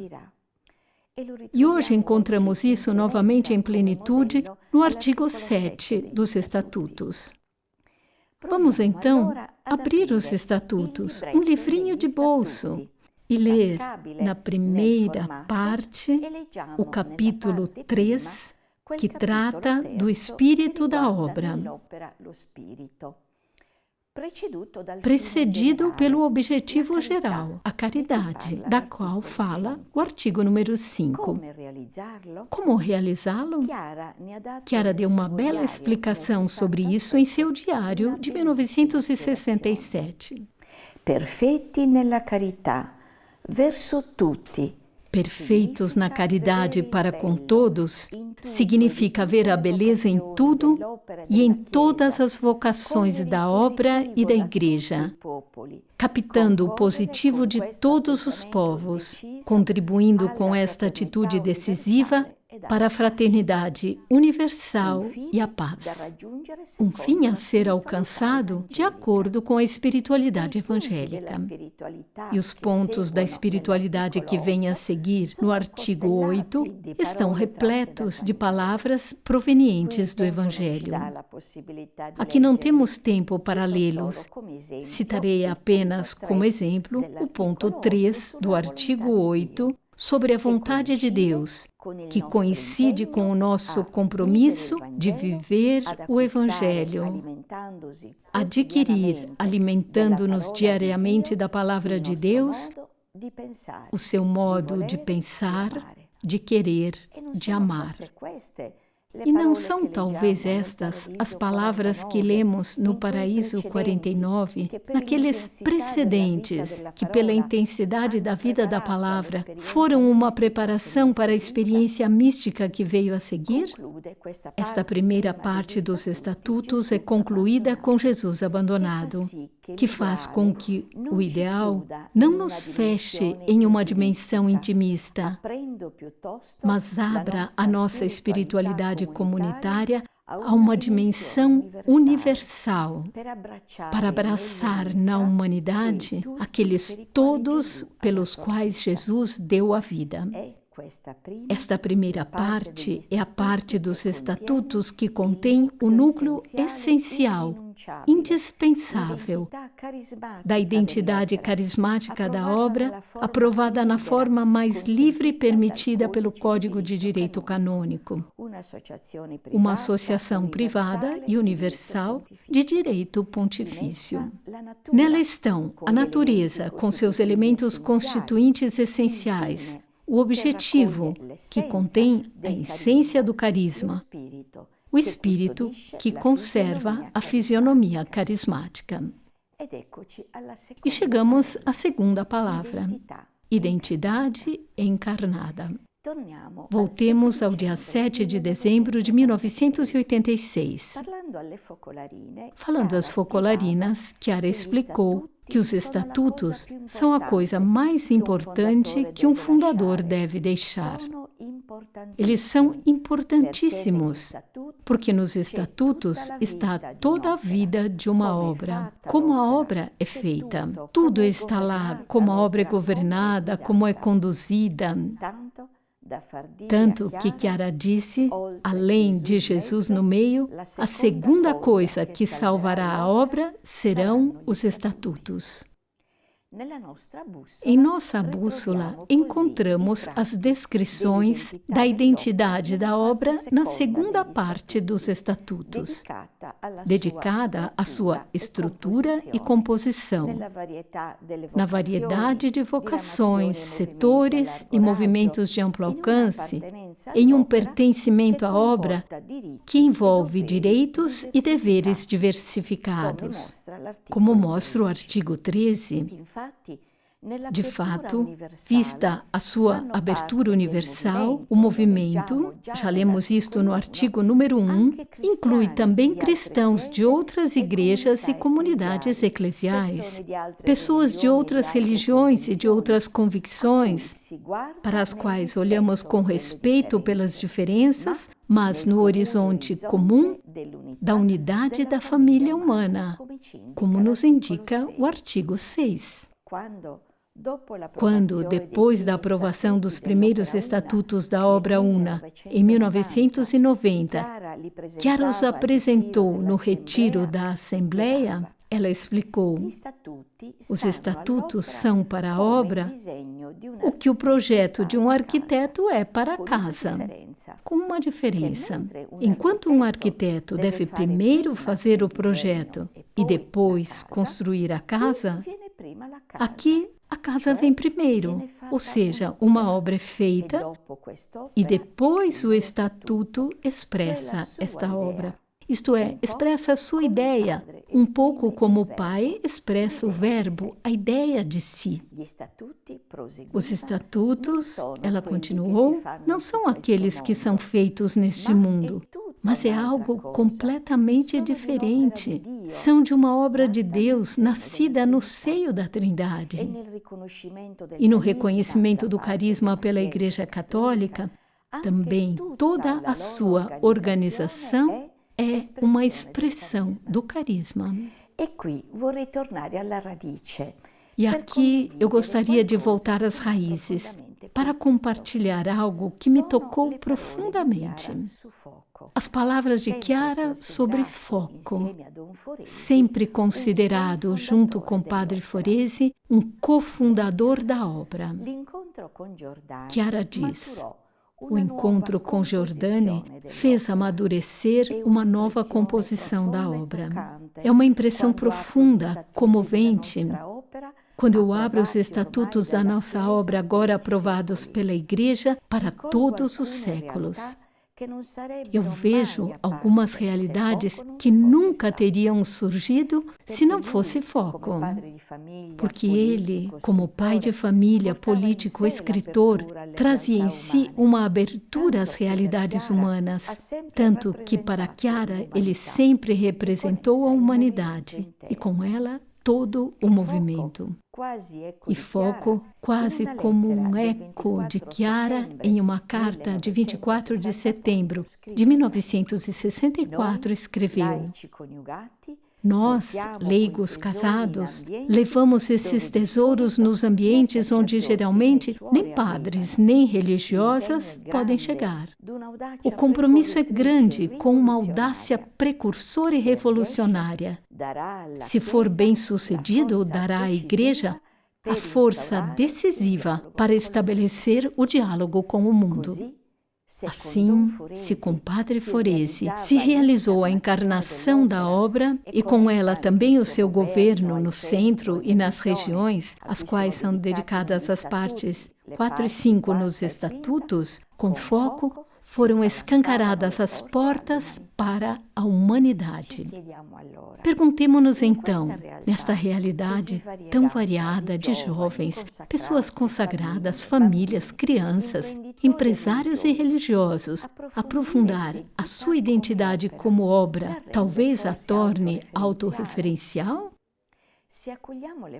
E hoje encontramos isso novamente em plenitude no artigo 7 dos Estatutos. Vamos então abrir os Estatutos, um livrinho de bolso, e ler na primeira parte o capítulo 3, que trata do espírito da obra, precedido pelo objetivo geral, a caridade, da qual fala o artigo número 5. Como realizá-lo? Chiara deu uma bela explicação sobre isso em seu diário de 1967. Perfetti nella carità, verso tutti. Perfeitos na caridade para com todos significa ver a beleza em tudo e em todas as vocações da obra e da Igreja, captando o positivo de todos os povos, contribuindo com esta atitude decisiva para a fraternidade universal e a paz. Um fim a ser alcançado de acordo com a espiritualidade evangélica. E os pontos da espiritualidade que vêm a seguir no artigo 8 estão repletos de palavras provenientes do Evangelho. Aqui não temos tempo para lê-los. Citarei apenas como exemplo o ponto 3 do artigo 8, sobre a vontade de Deus, que coincide com o nosso compromisso de viver o Evangelho, adquirir, alimentando-nos diariamente da Palavra de Deus, o seu modo de pensar, de querer, de amar. E não são talvez estas as palavras que lemos no Paraíso 49, naqueles precedentes que, pela intensidade da vida da palavra, foram uma preparação para a experiência mística que veio a seguir? Esta primeira parte dos Estatutos é concluída com Jesus abandonado, que faz com que o ideal não nos feche em uma dimensão intimista, mas abra a nossa espiritualidade comunitária a uma dimensão universal, para abraçar na humanidade aqueles todos pelos quais Jesus deu a vida. Esta primeira parte é a parte dos Estatutos que contém o núcleo essencial, indispensável, da identidade carismática da obra, aprovada na forma mais livre permitida pelo Código de Direito Canônico, uma associação privada e universal de direito pontifício. Nela estão a natureza, com seus elementos constituintes essenciais, o objetivo, que contém a essência do carisma, o espírito, que conserva a fisionomia carismática. E chegamos à segunda palavra, identidade encarnada. Voltemos ao dia 7 de dezembro de 1986. Falando às focolarinas, Chiara explicou que os estatutos são a coisa mais importante que um fundador deve deixar. Eles são importantíssimos, porque nos estatutos está toda a vida de uma obra, como a obra é feita. Tudo está lá, como a obra é governada, como é conduzida. Tanto que Chiara disse, além de Jesus no meio, a segunda coisa que salvará a obra serão os estatutos. Em nossa bússola, encontramos as descrições da identidade da obra na segunda parte dos estatutos, dedicada à sua estrutura e composição, na variedade de vocações, setores e movimentos de amplo alcance, em um pertencimento à obra que envolve direitos e deveres diversificados, como mostra o artigo 13. De fato, vista a sua abertura universal, o movimento, já lemos isto no artigo número 1, inclui também cristãos de outras igrejas e comunidades eclesiais, pessoas de outras religiões e de outras convicções, para as quais olhamos com respeito pelas diferenças, mas no horizonte comum da unidade da família humana, como nos indica o artigo 6. Quando, depois da aprovação dos primeiros estatutos da obra Una, em 1990, Chiara os apresentou no retiro da Assembleia, ela explicou: os estatutos são para a obra o que o projeto de um arquiteto é para a casa, com uma diferença. Enquanto um arquiteto deve primeiro fazer o projeto e depois construir a casa, aqui a casa vem primeiro, ou seja, uma obra é feita e depois o estatuto expressa esta obra. Isto é, expressa a sua ideia, um pouco como o pai expressa o verbo, a ideia de si. Os estatutos, ela continuou, não são aqueles que são feitos neste mundo, mas é algo completamente diferente. São de uma obra de Deus, nascida no seio da Trindade. E no reconhecimento do carisma pela Igreja Católica, também toda a sua organização é uma expressão do carisma. E aqui eu gostaria de voltar às raízes para compartilhar algo que me tocou profundamente. As palavras de Chiara sobre foco, sempre considerado, junto com Padre Foresi, um cofundador da obra. Chiara diz: o encontro com Giordani fez amadurecer uma nova composição da obra. É uma impressão profunda, comovente. Quando eu abro os estatutos da nossa obra, agora aprovados pela Igreja para todos os séculos, eu vejo algumas realidades que nunca teriam surgido se não fosse foco. Porque ele, como pai de família, político, escritor, trazia em si uma abertura às realidades humanas, tanto que para Chiara ele sempre representou a humanidade e com ela todo o movimento. E foco, quase como um eco de Chiara, em uma carta de 24 de setembro de 1964, escreveu: nós, leigos casados, levamos esses tesouros nos ambientes onde geralmente nem padres nem religiosas podem chegar. O compromisso é grande, com uma audácia precursora e revolucionária. Se for bem-sucedido, dará à Igreja a força decisiva para estabelecer o diálogo com o mundo. Assim, se com Padre Foresi se realizou a encarnação da obra e com ela também o seu governo no centro e nas regiões, as quais são dedicadas às partes 4 e 5 nos estatutos, com foco, foram escancaradas as portas para a humanidade. Perguntemo-nos então, nesta realidade tão variada de jovens, pessoas consagradas, famílias, crianças, empresários e religiosos, aprofundar a sua identidade como obra talvez a torne autorreferencial?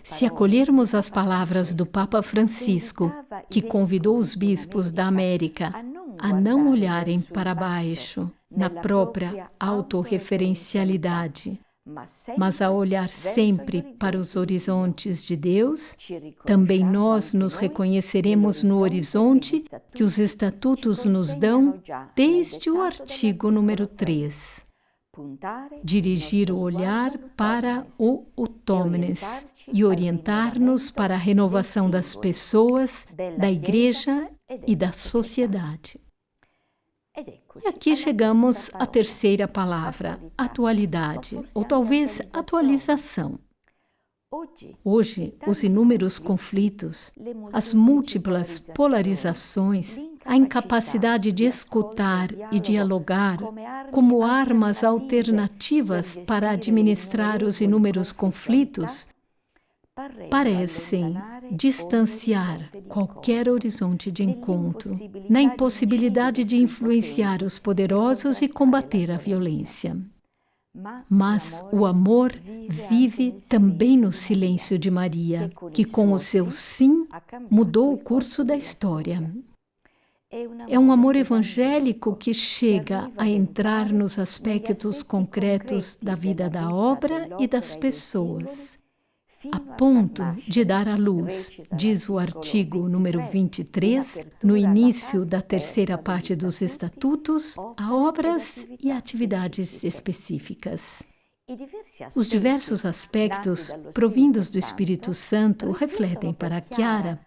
Se acolhermos as palavras do Papa Francisco, que convidou os bispos da América a não olharem para baixo, na própria autorreferencialidade, mas a olhar sempre para os horizontes de Deus, também nós nos reconheceremos no horizonte que os estatutos nos dão desde o artigo número 3. Dirigir o olhar para o Utômenes e orientar-nos para a renovação das pessoas, da Igreja e da sociedade. E aqui chegamos à terceira palavra, atualidade, ou talvez atualização. Hoje, os inúmeros conflitos, as múltiplas polarizações, a incapacidade de escutar e dialogar como armas alternativas para administrar os inúmeros conflitos, parecem distanciar qualquer horizonte de encontro, na impossibilidade de influenciar os poderosos e combater a violência. Mas o amor vive também no silêncio de Maria, que com o seu sim mudou o curso da história. É um amor evangélico que chega a entrar nos aspectos concretos da vida da obra e das pessoas, a ponto de dar à luz, diz o artigo número 23, no início da terceira parte dos Estatutos, a obras e atividades específicas. Os diversos aspectos provindos do Espírito Santo refletem para Chiara,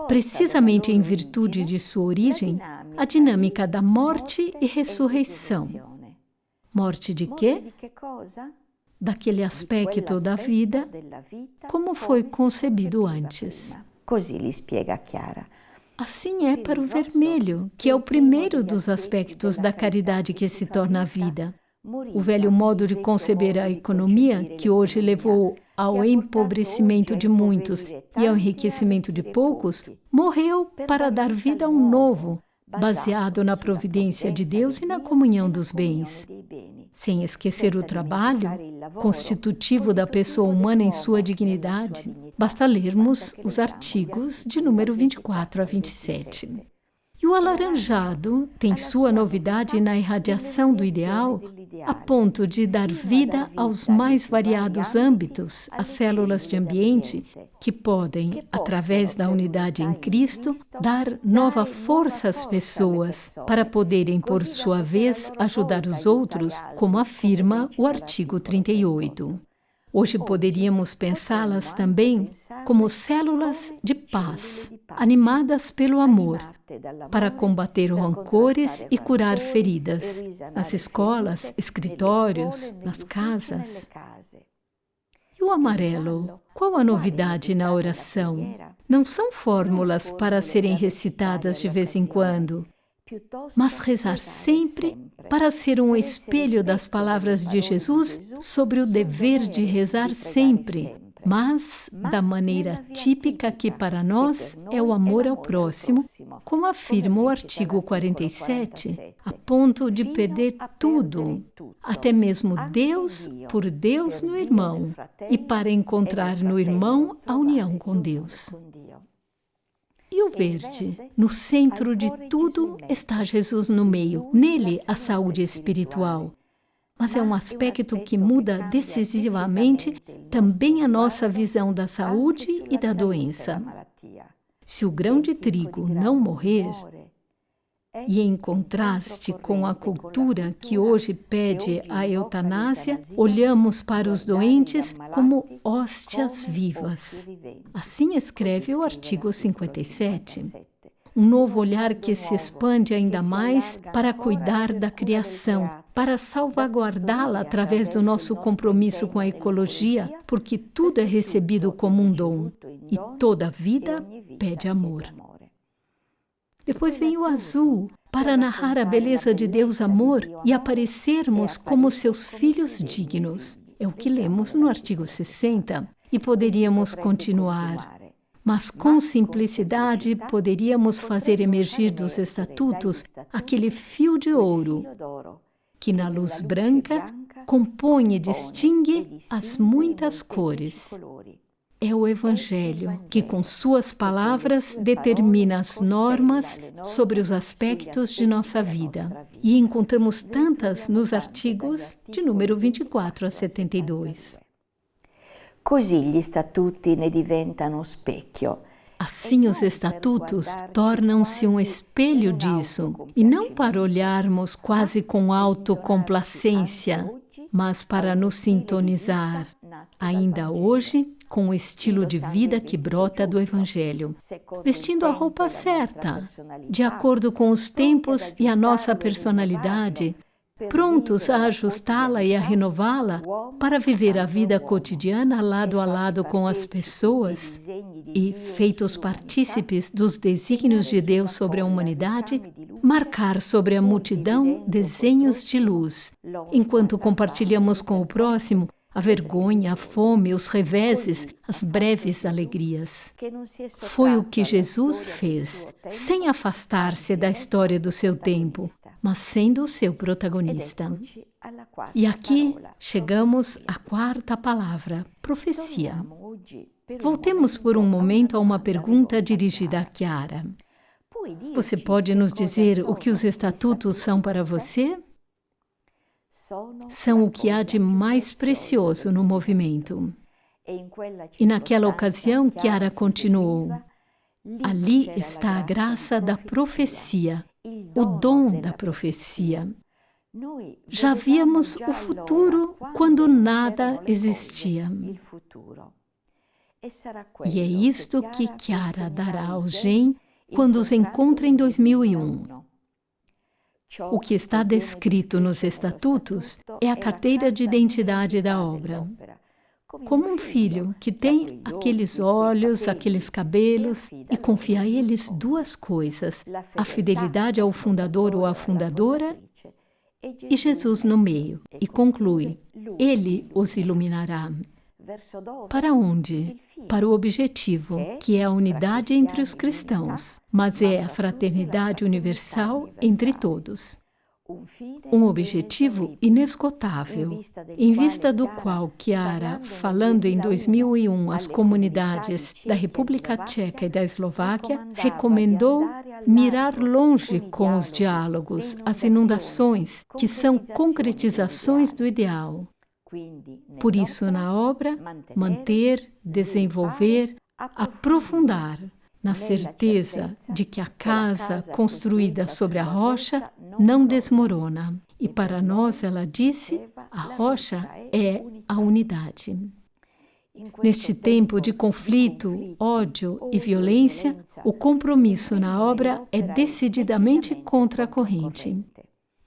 precisamente em virtude de sua origem, a dinâmica da morte e ressurreição. Morte de quê? Daquele aspecto da vida, como foi concebido antes. Assim é para o vermelho, que é o primeiro dos aspectos da caridade que se torna a vida. O velho modo de conceber a economia, que hoje levou ao empobrecimento de muitos e ao enriquecimento de poucos, morreu para dar vida a um novo, baseado na providência de Deus e na comunhão dos bens. Sem esquecer o trabalho, constitutivo da pessoa humana em sua dignidade, basta lermos os artigos de número 24 a 27. E o alaranjado tem sua novidade na irradiação do ideal, a ponto de dar vida aos mais variados âmbitos, às células de ambiente, que podem, através da unidade em Cristo, dar nova força às pessoas, para poderem, por sua vez, ajudar os outros, como afirma o artigo 38. Hoje poderíamos pensá-las também como células de paz, animadas pelo amor, para combater rancores e curar feridas, nas escolas, escritórios, nas casas. E o amarelo? Qual a novidade na oração? Não são fórmulas para serem recitadas de vez em quando, mas rezar sempre para ser um espelho das palavras de Jesus sobre o dever de rezar sempre, mas da maneira típica que para nós é o amor ao próximo, como afirma o artigo 47, a ponto de perder tudo, até mesmo Deus por Deus no irmão, e para encontrar no irmão a união com Deus. E o verde? No centro de tudo está Jesus no meio, nele a saúde espiritual. Mas é um aspecto que muda decisivamente também a nossa visão da saúde e da doença. Se o grão de trigo não morrer, e em contraste com a cultura que hoje pede a eutanásia, olhamos para os doentes como hóstias vivas. Assim escreve o artigo 57. Um novo olhar que se expande ainda mais para cuidar da criação, para salvaguardá-la através do nosso compromisso com a ecologia, porque tudo é recebido como um dom, e toda vida pede amor. Depois vem o azul, para narrar a beleza de Deus amor e aparecermos como seus filhos dignos. É o que lemos no artigo 60, e poderíamos continuar. Mas com simplicidade poderíamos fazer emergir dos estatutos aquele fio de ouro, que na luz branca compõe e distingue as muitas cores. É o Evangelho que, com suas palavras, determina as normas sobre os aspectos de nossa vida. E encontramos tantas nos artigos de número 24 a 72. Così gli statuti ne diventano specchio. Assim, os estatutos tornam-se um espelho disso, e não para olharmos quase com autocomplacência, mas para nos sintonizar, ainda hoje, com o estilo de vida que brota do Evangelho, vestindo a roupa certa, de acordo com os tempos e a nossa personalidade, prontos a ajustá-la e a renová-la para viver a vida cotidiana lado a lado com as pessoas e, feitos partícipes dos desígnios de Deus sobre a humanidade, marcar sobre a multidão desenhos de luz, enquanto compartilhamos com o próximo a vergonha, a fome, os reveses, as breves alegrias. Foi o que Jesus fez, sem afastar-se da história do seu tempo, mas sendo o seu protagonista. E aqui chegamos à quarta palavra, profecia. Voltemos por um momento a uma pergunta dirigida a Chiara. Você pode nos dizer o que os estatutos são para você? São o que há de mais precioso no movimento. E naquela ocasião, Chiara continuou: ali está a graça da profecia, o dom da profecia. Já víamos o futuro quando nada existia. E é isto que Chiara dará ao GEM quando os encontra em 2001. O que está descrito nos estatutos é a carteira de identidade da obra. Como um filho que tem aqueles olhos, aqueles cabelos, e confia a eles duas coisas: a fidelidade ao fundador ou à fundadora, e Jesus no meio, e conclui: Ele os iluminará. Para onde? Para o objetivo, que é a unidade entre os cristãos, mas é a fraternidade universal entre todos. Um objetivo inesgotável, em vista do qual Chiara, falando em 2001 às comunidades da República Tcheca e da Eslováquia, recomendou mirar longe com os diálogos, as inundações, que são concretizações do ideal. Por isso, na obra, manter, desenvolver, aprofundar, na certeza de que a casa construída sobre a rocha não desmorona. E para nós, ela disse, a rocha é a unidade. Neste tempo de conflito, ódio e violência, o compromisso na obra é decididamente contra a corrente.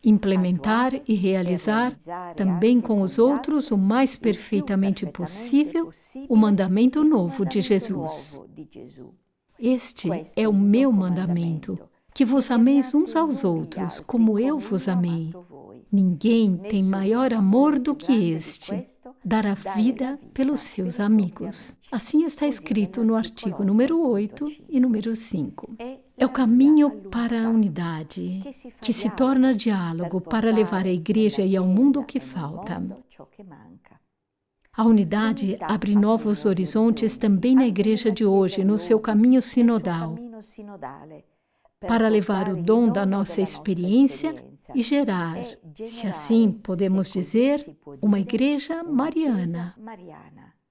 Implementar e realizar, também com os outros, o mais perfeitamente possível, o mandamento novo de Jesus. Este é o meu mandamento, que vos ameis uns aos outros, como eu vos amei. Ninguém tem maior amor do que este, dar a vida pelos seus amigos. Assim está escrito no artigo número 8 e número 5. É o caminho para a unidade, que se torna diálogo para levar à igreja e ao mundo o que falta. A unidade abre novos horizontes também na igreja de hoje, no seu caminho sinodal, para levar o dom da nossa experiência e gerar, se assim podemos dizer, uma igreja mariana,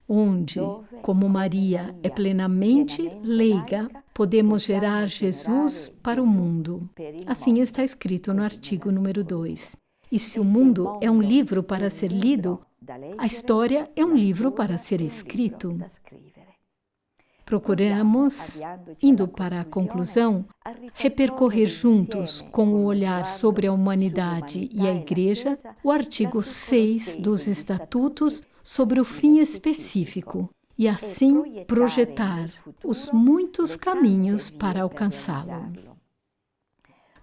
onde, como Maria é plenamente leiga, podemos gerar Jesus para o mundo. Assim está escrito no artigo número 2. E se o mundo é um livro para ser lido, a história é um livro para ser escrito. Procuramos, indo para a conclusão, repercorrer juntos, com o olhar sobre a humanidade e a Igreja, o artigo 6 dos Estatutos sobre o fim específico, e assim projetar os muitos caminhos para alcançá-lo.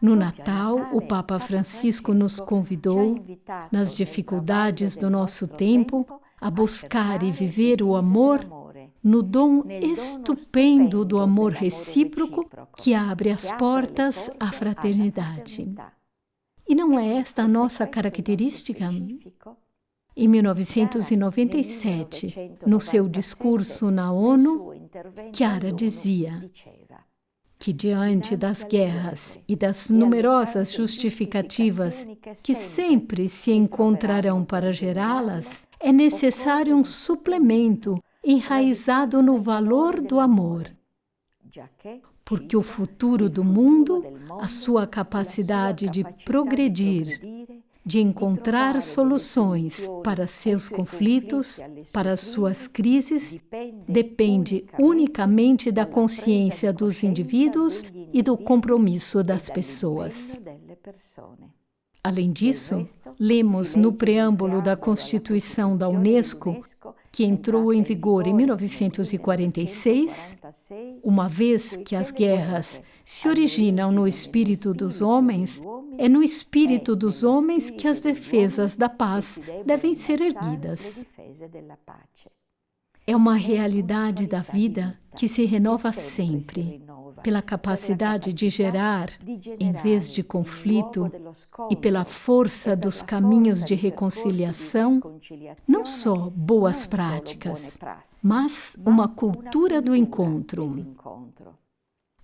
No Natal, o Papa Francisco nos convidou, nas dificuldades do nosso tempo, a buscar e viver o amor no dom estupendo do amor recíproco que abre as portas à fraternidade. E não é esta a nossa característica? Em 1997, no seu discurso na ONU, Chiara dizia que, diante das guerras e das numerosas justificativas que sempre se encontrarão para gerá-las, é necessário um suplemento enraizado no valor do amor, porque o futuro do mundo, a sua capacidade de progredir, de encontrar soluções para seus conflitos, para suas crises, depende unicamente da consciência dos indivíduos e do compromisso das pessoas. Além disso, lemos no preâmbulo da Constituição da Unesco, que entrou em vigor em 1946, uma vez que as guerras se originam no espírito dos homens, é no espírito dos homens que as defesas da paz devem ser erguidas. É uma realidade da vida que se renova sempre, pela capacidade de gerar, em vez de conflito, e pela força dos caminhos de reconciliação, não só boas práticas, mas uma cultura do encontro.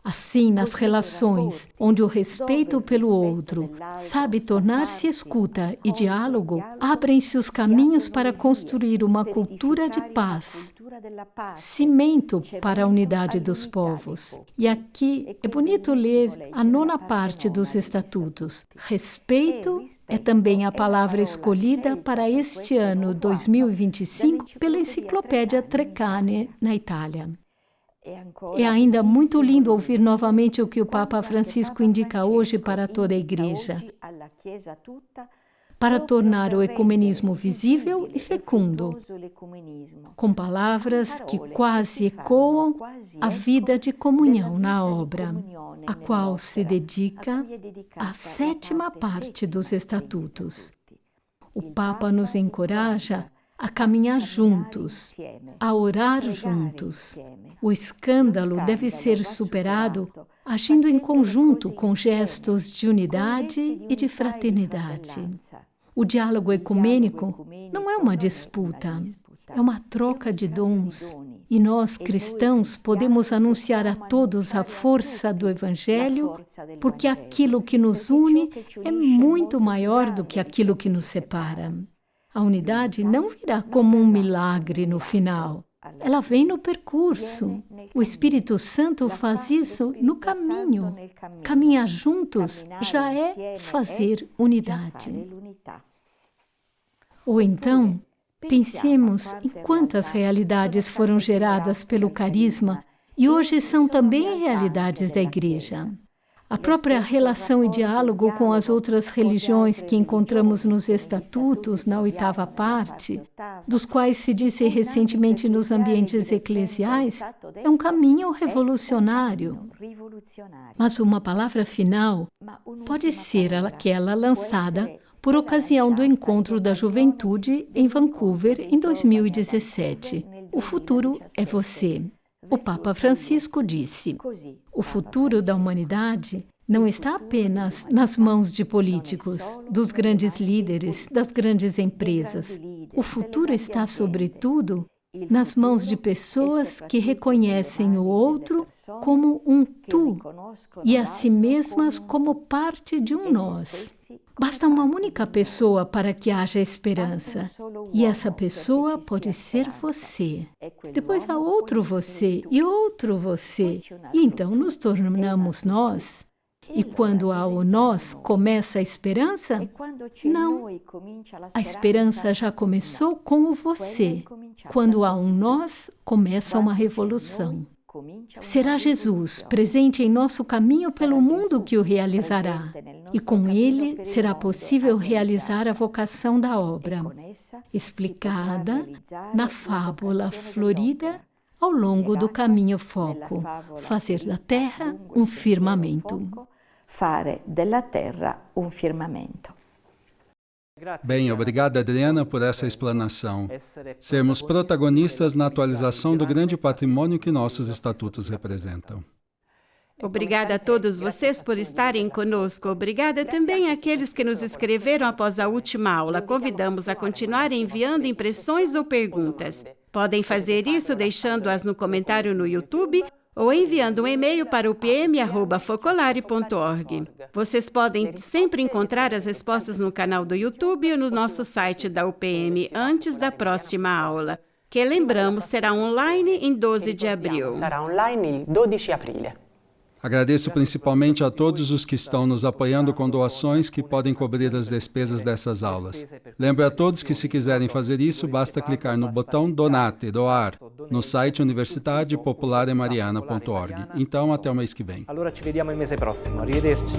Assim, nas relações, onde o respeito pelo outro sabe tornar-se escuta e diálogo, abrem-se os caminhos para construir uma cultura de paz, cimento para a unidade dos povos. E aqui é bonito ler a 9ª parte dos Estatutos. Respeito é também a palavra escolhida para este ano 2025 pela Enciclopédia Treccani, na Itália. É ainda muito lindo ouvir novamente o que o Papa Francisco indica hoje para toda a Igreja, para tornar o ecumenismo visível e fecundo, com palavras que quase ecoam a vida de comunhão na obra, a qual se dedica a 7ª parte dos Estatutos. O Papa nos encoraja a caminhar juntos, a orar juntos. O escândalo deve ser superado agindo em conjunto com gestos de unidade e de fraternidade. O diálogo ecumênico não é uma disputa, é uma troca de dons. E nós, cristãos, podemos anunciar a todos a força do Evangelho, porque aquilo que nos une é muito maior do que aquilo que nos separa. A unidade não virá como um milagre no final. Ela vem no percurso. O Espírito Santo faz isso no caminho. Caminhar juntos já é fazer unidade. Ou então, pensemos em quantas realidades foram geradas pelo carisma e hoje são também realidades da Igreja. A própria relação e diálogo com as outras religiões que encontramos nos Estatutos, na 8ª parte, dos quais se disse recentemente nos ambientes eclesiais, é um caminho revolucionário. Mas uma palavra final pode ser aquela lançada por ocasião do Encontro da Juventude em Vancouver, em 2017. O futuro é você. O Papa Francisco disse: o futuro da humanidade não está apenas nas mãos de políticos, dos grandes líderes, das grandes empresas. O futuro está, sobretudo, nas mãos de pessoas que reconhecem o outro como um tu e a si mesmas como parte de um nós. Basta uma única pessoa para que haja esperança, e essa pessoa pode ser você. Depois há outro você, e então nos tornamos nós. E quando há o nós, começa a esperança? Não. A esperança já começou com o você. Quando há um nós, começa uma revolução. Será Jesus presente em nosso caminho pelo mundo que o realizará. E com ele será possível realizar a vocação da obra, explicada na fábula florida ao longo do caminho foco, fazer da terra um firmamento. Fare della terra un firmamento. Bem, obrigado, Adriana, por essa explanação. Sermos protagonistas na atualização do grande patrimônio que nossos estatutos representam. Obrigada a todos vocês por estarem conosco. Obrigada também àqueles que nos escreveram após a última aula. Convidamos a continuar enviando impressões ou perguntas. Podem fazer isso deixando-as no comentário no YouTube ou enviando um e-mail para upm@focolare.org. Vocês podem sempre encontrar as respostas no canal do YouTube e no nosso site da UPM antes da próxima aula, que lembramos será online em 12 de abril. Sarà online il 12 aprile. Agradeço principalmente a todos os que estão nos apoiando com doações que podem cobrir as despesas dessas aulas. Lembro a todos que, se quiserem fazer isso, basta clicar no botão Donate, doar, no site universitadepopulaремariana.org. Então, até o mês que vem. Allora ci vediamo il mese prossimo. Arrivederci.